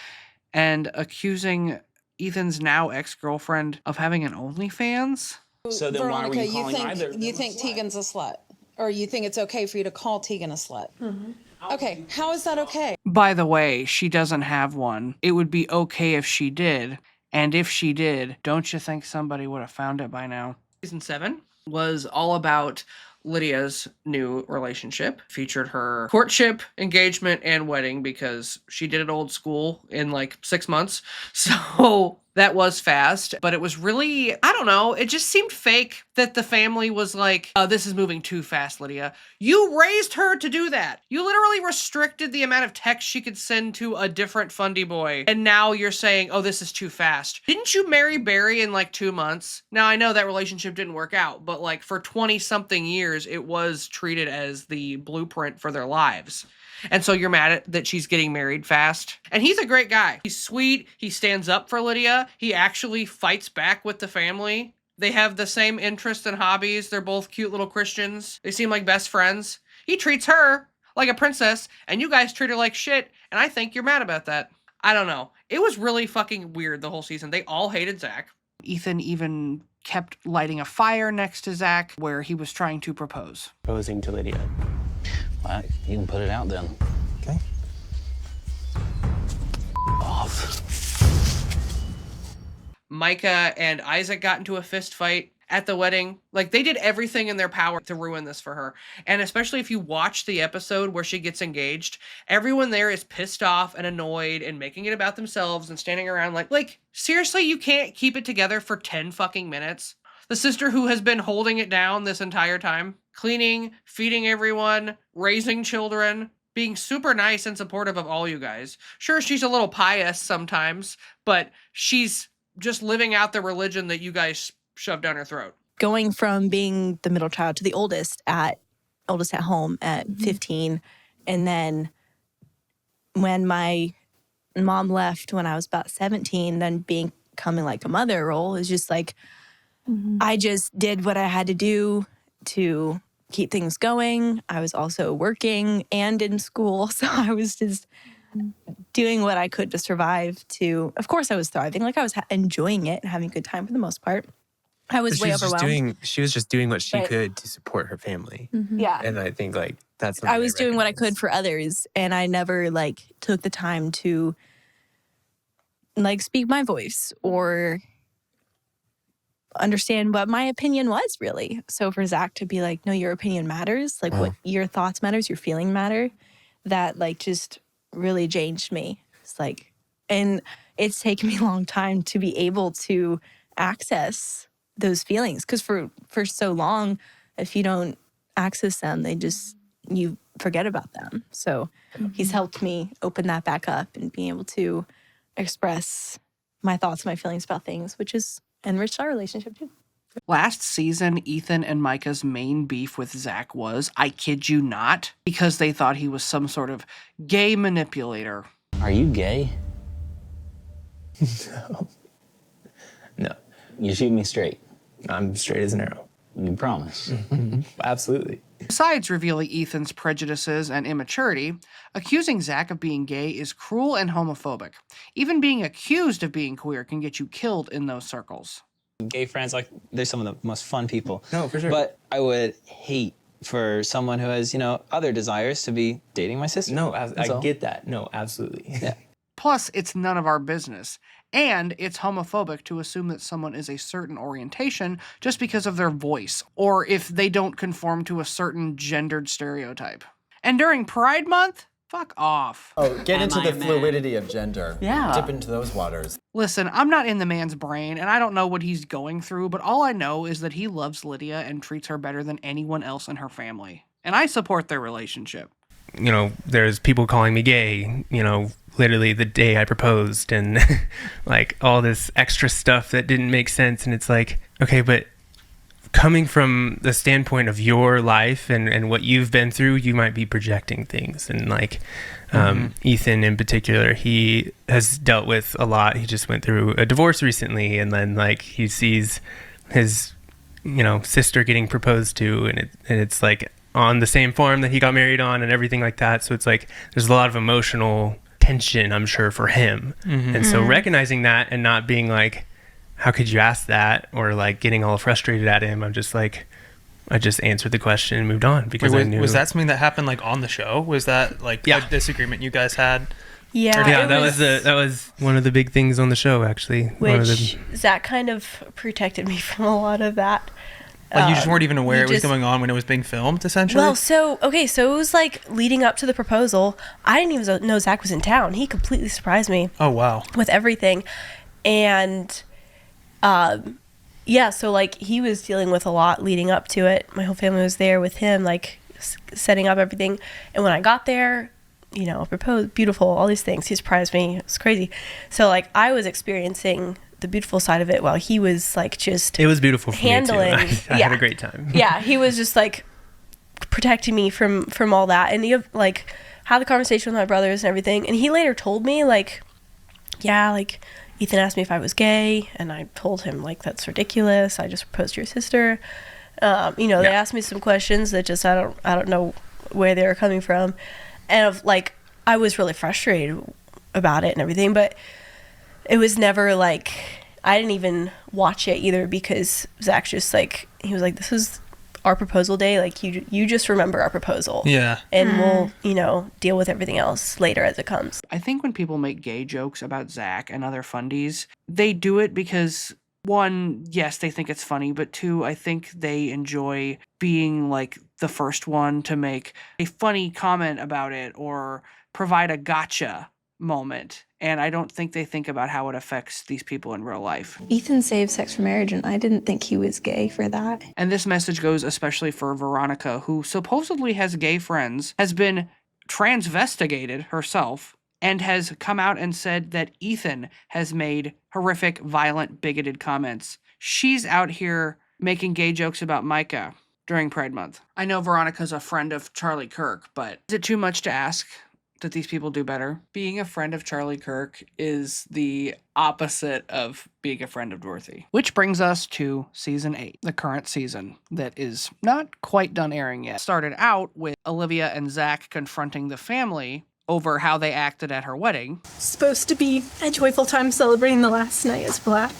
and accusing Ethan's now ex-girlfriend of having an OnlyFans. So then Veronica, why were you calling either of them you think Tegan's a slut? Or you think it's okay for you to call Tegan a slut? Mm-hmm. Okay, how is that okay? By the way, she doesn't have one. It would be okay if she did. And if she did, don't you think somebody would have found it by now? Season 7 was all about Lydia's new relationship. Featured her courtship, engagement, and wedding because she did it old school in like 6 months. So that was fast, but it was really, I don't know, it just seemed fake that the family was like, this is moving too fast, Lydia. You raised her to do that. You literally restricted the amount of text she could send to a different fundy boy. And now you're saying, oh, this is too fast. Didn't you marry Barry in like 2 months? Now, I know that relationship didn't work out, but like for 20-something years, it was treated as the blueprint for their lives. And so you're mad at that she's getting married fast. And he's a great guy. He's sweet. He stands up for Lydia. He actually fights back with the family. They have the same interests and hobbies. They're both cute little Christians. They seem like best friends. He treats her like a princess, and you guys treat her like shit, and I think you're mad about that. I don't know. It was really fucking weird the whole season. They all hated Zach. Ethan even kept lighting a fire next to Zach where he was trying to propose. Proposing to Lydia. Well, you can put it out then. Okay. Off. Micah and Isaac got into a fist fight at the wedding. Like, they did everything in their power to ruin this for her. And especially if you watch the episode where she gets engaged, everyone there is pissed off and annoyed and making it about themselves and standing around like, seriously, you can't keep it together for 10 fucking minutes? The sister who has been holding it down this entire time, cleaning, feeding everyone, raising children, being super nice and supportive of all you guys. Sure, she's a little pious sometimes, but she's just living out the religion that you guys shoved down her throat. Going from being the middle child to the oldest at home at 15. And then when my mom left when I was about 17, then becoming like a mother role is just like, I just did what I had to do to keep things going. I was also working and in school. So I was just doing what I could to survive of course I was thriving. Like I was enjoying it and having a good time for the most part. I was way overwhelmed. She was just doing what she could to support her family. Yeah. And I think like that's I was doing what I could for others, and I never like took the time to like speak my voice or understand what my opinion was really. So for Zach to be like, no, your opinion matters, like what your thoughts matters, your feeling matter, that like just really changed me. It's like, and it's taken me a long time to be able to access those feelings, because for so long, if you don't access them, you forget about them. So he's helped me open that back up and being able to express my thoughts, my feelings about things, which has enriched our relationship too. Last season, Ethan and Micah's main beef with Zach was, I kid you not, because they thought he was some sort of gay manipulator. Are you gay? No. You shoot me straight. I'm straight as an arrow. You promise? Absolutely. Besides revealing Ethan's prejudices and immaturity, accusing Zach of being gay is cruel and homophobic. Even being accused of being queer can get you killed in those circles. Gay friends, like, they're some of the most fun people. No, for sure. But I would hate for someone who has, other desires to be dating my sister. No, I get that. No, absolutely. Yeah. Plus, it's none of our business. And it's homophobic to assume that someone is a certain orientation just because of their voice, or if they don't conform to a certain gendered stereotype. And during Pride Month, fuck off. Oh, get into the fluidity of gender. Yeah. Dip into those waters. Listen, I'm not in the man's brain, and I don't know what he's going through, but all I know is that he loves Lydia and treats her better than anyone else in her family. And I support their relationship. There's people calling me gay, literally the day I proposed, and like all this extra stuff that didn't make sense. And it's like, okay, but coming from the standpoint of your life and what you've been through, you might be projecting things. And like Ethan in particular, he has dealt with a lot. He just went through a divorce recently, and then like he sees his sister getting proposed to, and it's like on the same farm that he got married on and everything like that. So it's like there's a lot of emotional tension, I'm sure, for him. And so recognizing that and not being like, how could you ask that, or like getting all frustrated at him, I'm just like, I just answered the question and moved on, because I knew. Was that something that happened like on the show? Was that like a disagreement you guys had? Yeah, that was one of the big things on the show, actually. Which Zach kind of protected me from a lot of that. Like you just weren't even aware it was going on when it was being filmed, essentially? Well, so it was like leading up to the proposal. I didn't even know Zach was in town. He completely surprised me. Oh, wow. With everything. And so like he was dealing with a lot leading up to it. My whole family was there with him, like setting up everything. And when I got there, proposed, beautiful, all these things. He surprised me. It was crazy. So like I was experiencing the beautiful side of it while he was like just it was beautiful for handling me too. I had a great time. Yeah, he was just like protecting me from all that, and he like had the conversation with my brothers and everything. And he later told me like, yeah, like Ethan asked me if I was gay, and I told him like that's ridiculous, I just proposed to your sister. They asked me some questions that just I don't know where they were coming from, and like I was really frustrated about it and everything, but it was never like I didn't even watch it either because Zach's just like, he was like, this is our proposal day. Like, you just remember our proposal. Yeah. And we'll, deal with everything else later as it comes. I think when people make gay jokes about Zach and other fundies, they do it because, one, yes, they think it's funny, but two, I think they enjoy being like the first one to make a funny comment about it or provide a gotcha moment. And I don't think they think about how it affects these people in real life. Ethan saved sex for marriage, and I didn't think he was gay for that. And this message goes especially for Veronica, who supposedly has gay friends, has been transvestigated herself, and has come out and said that Ethan has made horrific, violent, bigoted comments. She's out here making gay jokes about Micah during Pride Month. I know Veronica's a friend of Charlie Kirk, but is it too much to ask that these people do better? Being a friend of Charlie Kirk is the opposite of being a friend of Dorothy. Which brings us to season 8, the current season that is not quite done airing yet. Started out with Olivia and Zach confronting the family over how they acted at her wedding. Supposed to be a joyful time celebrating the last night as Black.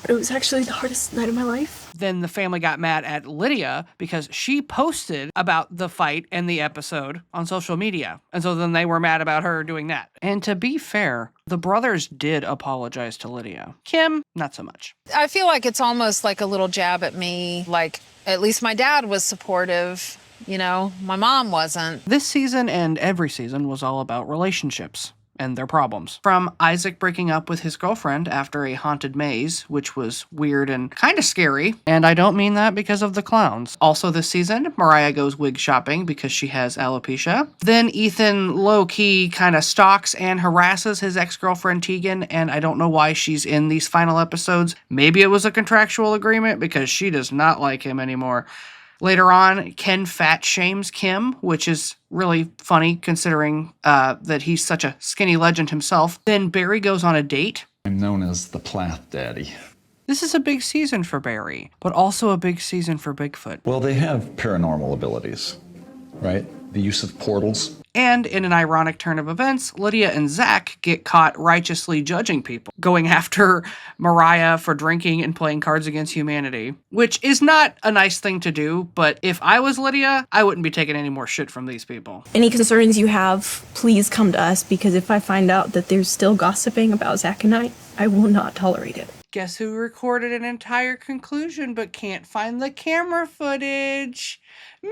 It was actually the hardest night of my life. Then the family got mad at Lydia because she posted about the fight and the episode on social media. And so then they were mad about her doing that. And to be fair, the brothers did apologize to Lydia. Kim, not so much. I feel like it's almost like a little jab at me. Like, at least my dad was supportive. My mom wasn't. This season and every season was all about relationships and their problems. From Isaac breaking up with his girlfriend after a haunted maze, which was weird and kind of scary, and I don't mean that because of the clowns. Also this season, Mariah goes wig shopping because she has alopecia. Then Ethan low-key kind of stalks and harasses his ex-girlfriend Tegan, and I don't know why she's in these final episodes. Maybe it was a contractual agreement because she does not like him anymore. Later on, Ken fat shames Kim, which is really funny considering that he's such a skinny legend himself. Then Barry goes on a date. I'm known as the Plath Daddy. This is a big season for Barry, but also a big season for Bigfoot. Well, they have paranormal abilities, right? The use of portals. And in an ironic turn of events, Lydia and Zach get caught righteously judging people, going after Mariah for drinking and playing Cards Against Humanity, which is not a nice thing to do, but if I was Lydia, I wouldn't be taking any more shit from these people. Any concerns you have, please come to us, because if I find out that there's still gossiping about Zach and I will not tolerate it. Guess who recorded an entire conclusion but can't find the camera footage? Me!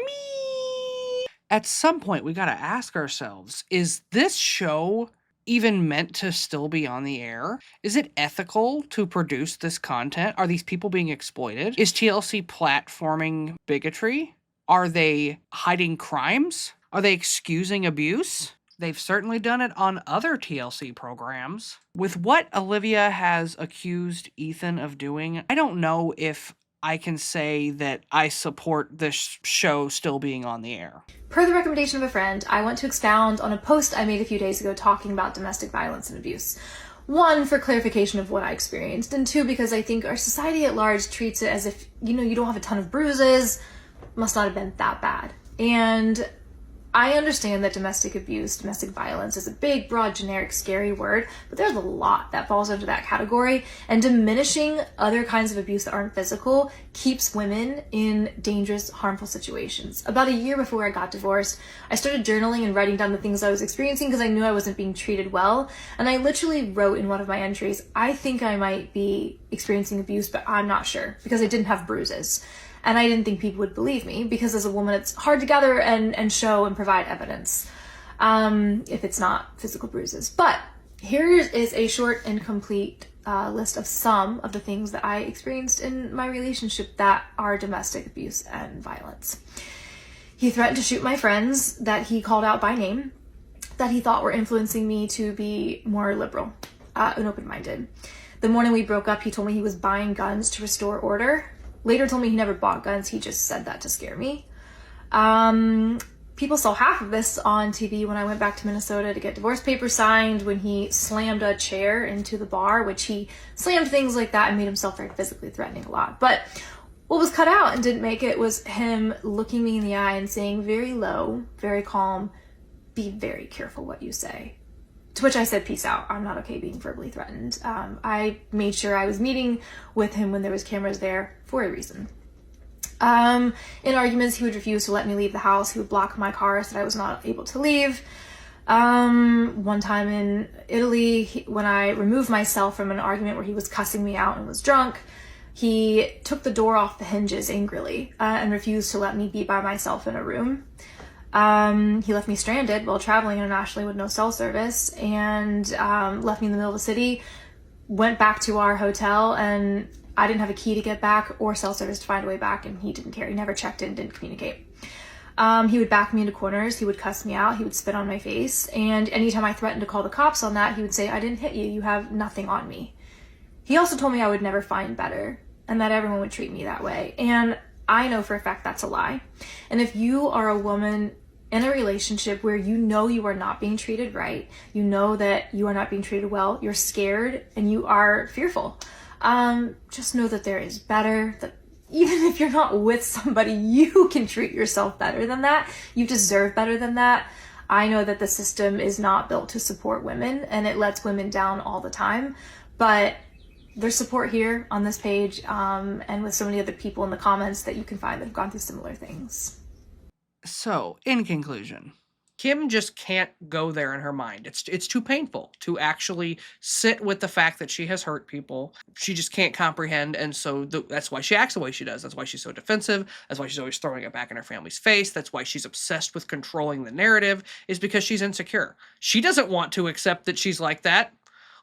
At some point, we gotta ask ourselves, is this show even meant to still be on the air? Is it ethical to produce this content? Are these people being exploited? Is TLC platforming bigotry? Are they hiding crimes? Are they excusing abuse? They've certainly done it on other TLC programs. With what Olivia has accused Ethan of doing, I don't know if I can say that I support this show still being on the air. Per the recommendation of a friend, I want to expound on a post I made a few days ago talking about domestic violence and abuse. One, for clarification of what I experienced, and two, because I think our society at large treats it as if, you don't have a ton of bruises, must not have been that bad. And I understand that domestic abuse, domestic violence is a big, broad, generic, scary word, but there's a lot that falls under that category, and diminishing other kinds of abuse that aren't physical keeps women in dangerous, harmful situations. About a year before I got divorced, I started journaling and writing down the things I was experiencing because I knew I wasn't being treated well, and I literally wrote in one of my entries, I think I might be experiencing abuse, but I'm not sure, because I didn't have bruises. And I didn't think people would believe me because as a woman, it's hard to gather and show and provide evidence if it's not physical bruises. But here is a short and complete list of some of the things that I experienced in my relationship that are domestic abuse and violence. He threatened to shoot my friends that he called out by name, that he thought were influencing me to be more liberal and open-minded. The morning we broke up, he told me he was buying guns to restore order. Later told me he never bought guns, he just said that to scare me. People saw half of this on TV when I went back to Minnesota to get divorce papers signed, when he slammed a chair into the bar, which he slammed things like that and made himself very physically threatening a lot. But what was cut out and didn't make it was him looking me in the eye and saying very low, very calm, be very careful what you say. To which I said, peace out. I'm not okay being verbally threatened. I made sure I was meeting with him when there was cameras there for a reason. In arguments, he would refuse to let me leave the house. He would block my car so that I was not able to leave. One time in Italy, when I removed myself from an argument where he was cussing me out and was drunk, he took the door off the hinges angrily and refused to let me be by myself in a room. He left me stranded while traveling internationally with no cell service, and left me in the middle of the city, went back to our hotel, and I didn't have a key to get back or cell service to find a way back, and he didn't care. He never checked in, didn't communicate. He would back me into corners, he would cuss me out, he would spit on my face, and anytime I threatened to call the cops on that, he would say, I didn't hit you, you have nothing on me. He also told me I would never find better, and that everyone would treat me that way. And I know for a fact that's a lie. And if you are a woman in a relationship where you know you are not being treated right, you know that you are not being treated well, you're scared and you are fearful, just know that there is better, that even if you're not with somebody, you can treat yourself better than that. You deserve better than that. I know that the system is not built to support women, and it lets women down all the time, but there's support here on this page, and with so many other people in the comments that you can find that have gone through similar things. So, in conclusion, Kim just can't go there in her mind. It's too painful to actually sit with the fact that she has hurt people. She just can't comprehend, and so that's why she acts the way she does. That's why she's so defensive. That's why she's always throwing it back in her family's face. That's why she's obsessed with controlling the narrative, is because she's insecure. She doesn't want to accept that she's like that,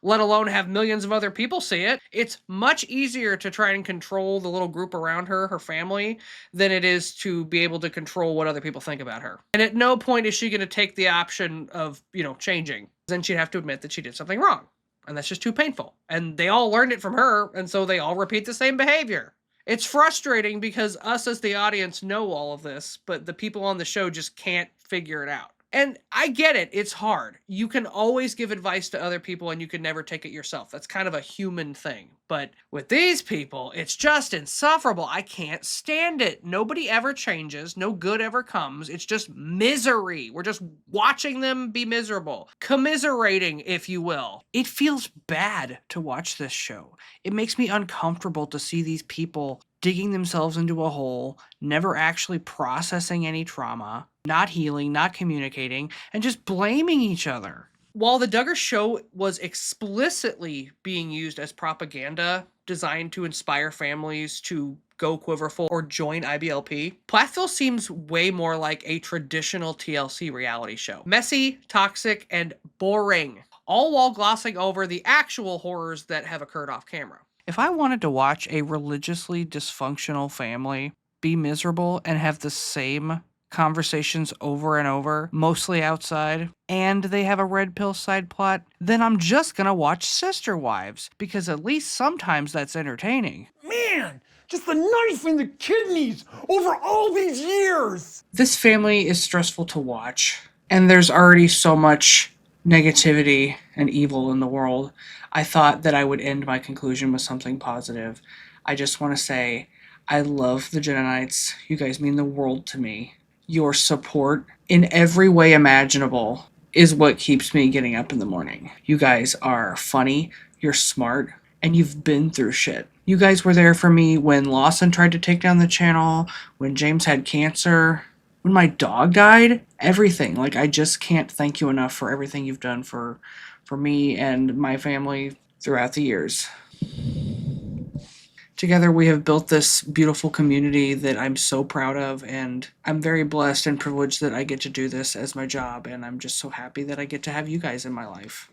let alone have millions of other people see it. It's much easier to try and control the little group around her, her family, than it is to be able to control what other people think about her. And at no point is she going to take the option of, changing. Then she'd have to admit that she did something wrong. And that's just too painful. And they all learned it from her, and so they all repeat the same behavior. It's frustrating because us as the audience know all of this, but the people on the show just can't figure it out. And I get it. It's hard. You can always give advice to other people and you can never take it yourself. That's kind of a human thing. But with these people, it's just insufferable. I can't stand it. Nobody ever changes. No good ever comes. It's just misery. We're just watching them be miserable. Commiserating, if you will. It feels bad to watch this show. It makes me uncomfortable to see these people digging themselves into a hole, never actually processing any trauma, not healing, not communicating, and just blaming each other. While the Duggar show was explicitly being used as propaganda designed to inspire families to go quiverful or join IBLP, Plathville seems way more like a traditional TLC reality show. Messy, toxic, and boring, all while glossing over the actual horrors that have occurred off camera. If I wanted to watch a religiously dysfunctional family be miserable and have the same conversations over and over, mostly outside, and they have a red pill side plot, then I'm just gonna watch Sister Wives, because at least sometimes that's entertaining. Man, just the knife in the kidneys over all these years! This family is stressful to watch, and there's already so much negativity and evil in the world. I thought that I would end my conclusion with something positive. I just want to say, I love the Jennanites. You guys mean the world to me. Your support in every way imaginable is what keeps me getting up in the morning. You guys are funny, you're smart, and you've been through shit. You guys were there for me when Lawson tried to take down the channel, when James had cancer, when my dog died, everything. Like, I just can't thank you enough for everything you've done for me and my family throughout the years. Together we have built this beautiful community that I'm so proud of, and I'm very blessed and privileged that I get to do this as my job, and I'm just so happy that I get to have you guys in my life.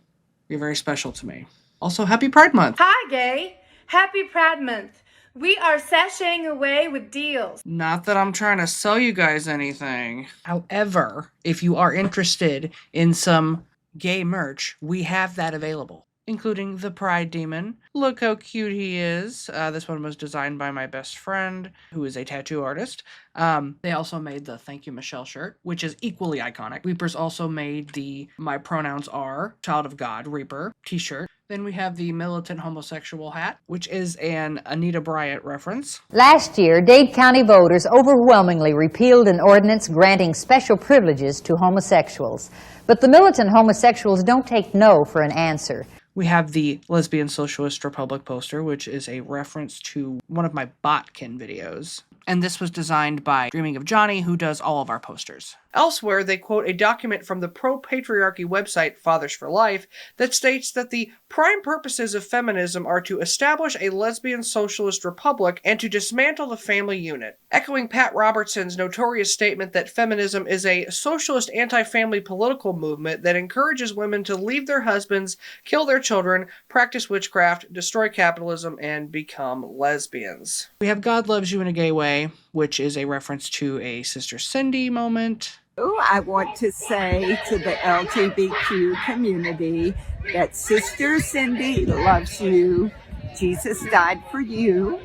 You're very special to me. Also, happy Pride Month! Hi, gay! Happy Pride Month! We are sashaying away with deals. Not that I'm trying to sell you guys anything. However, if you are interested in some gay merch, we have that available, including the Pride Demon. Look how cute he is. This one was designed by my best friend, who is a tattoo artist. They also made the Thank You Michelle shirt, which is equally iconic. Reapers also made the My Pronouns Are Child of God Reaper t-shirt. Then we have the militant homosexual hat, which is an Anita Bryant reference. Last year, Dade County voters overwhelmingly repealed an ordinance granting special privileges to homosexuals. But the militant homosexuals don't take no for an answer. We have the Lesbian Socialist Republic poster, which is a reference to one of my Botkin videos. And this was designed by Dreaming of Johnny, who does all of our posters. Elsewhere, they quote a document from the pro-patriarchy website Fathers for Life that states that the prime purposes of feminism are to establish a lesbian socialist republic and to dismantle the family unit. Echoing Pat Robertson's notorious statement that feminism is a socialist anti-family political movement that encourages women to leave their husbands, kill their children, practice witchcraft, destroy capitalism, and become lesbians. We have God Loves You in a Gay Way, which is a reference to a Sister Cindy moment. I want to say to the LGBTQ community that Sister Cindy loves you. Jesus died for you.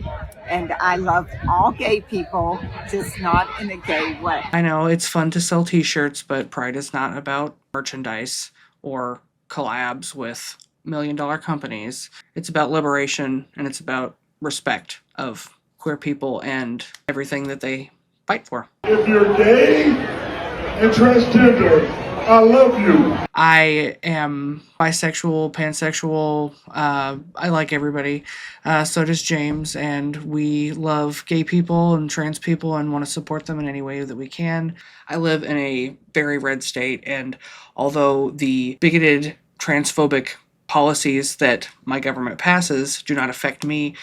And I love all gay people, just not in a gay way. I know it's fun to sell t-shirts, but Pride is not about merchandise or collabs with million-dollar companies. It's about liberation, and it's about respect of queer people and everything that they fight for. If you're gay and transgender, I love you. I am bisexual, pansexual. I like everybody. So does James, and we love gay people and trans people and want to support them in any way that we can. I live in a very red state, and although the bigoted, transphobic policies that my government passes do not affect me,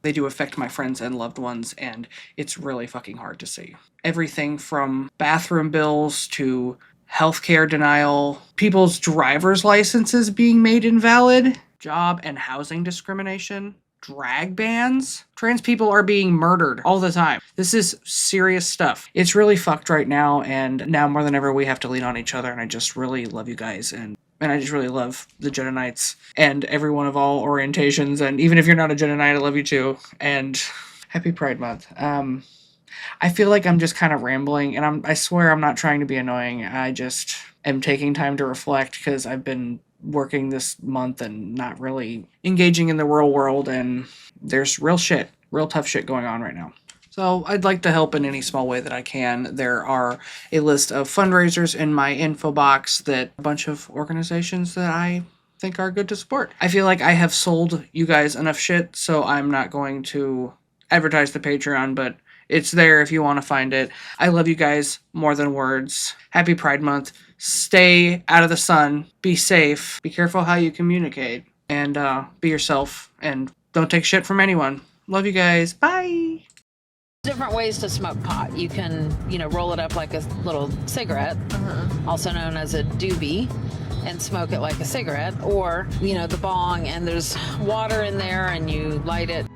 they do affect my friends and loved ones, and it's really fucking hard to see. Everything from bathroom bills to healthcare denial, people's driver's licenses being made invalid, job and housing discrimination, drag bans. Trans people are being murdered all the time. This is serious stuff. It's really fucked right now, and now more than ever we have to lean on each other, and I just really love you guys, and I just really love the Jedi and everyone of all orientations, and even if you're not a Jedi Knight, I love you too, and happy Pride Month. I feel like I'm just kind of rambling, and I swear I'm not trying to be annoying. I just am taking time to reflect because I've been working this month and not really engaging in the real world, and there's real tough shit going on right now. So I'd like to help in any small way that I can. There are a list of fundraisers in my info box that a bunch of organizations that I think are good to support. I feel like I have sold you guys enough shit, so I'm not going to advertise the Patreon, but it's there if you want to find it. I love you guys more than words. Happy Pride Month. Stay out of the sun. Be safe. Be careful how you communicate. And be yourself. And don't take shit from anyone. Love you guys. Bye. Different ways to smoke pot. You can, roll it up like a little cigarette, also known as a doobie, and smoke it like a cigarette, or, the bong, and there's water in there and you light it.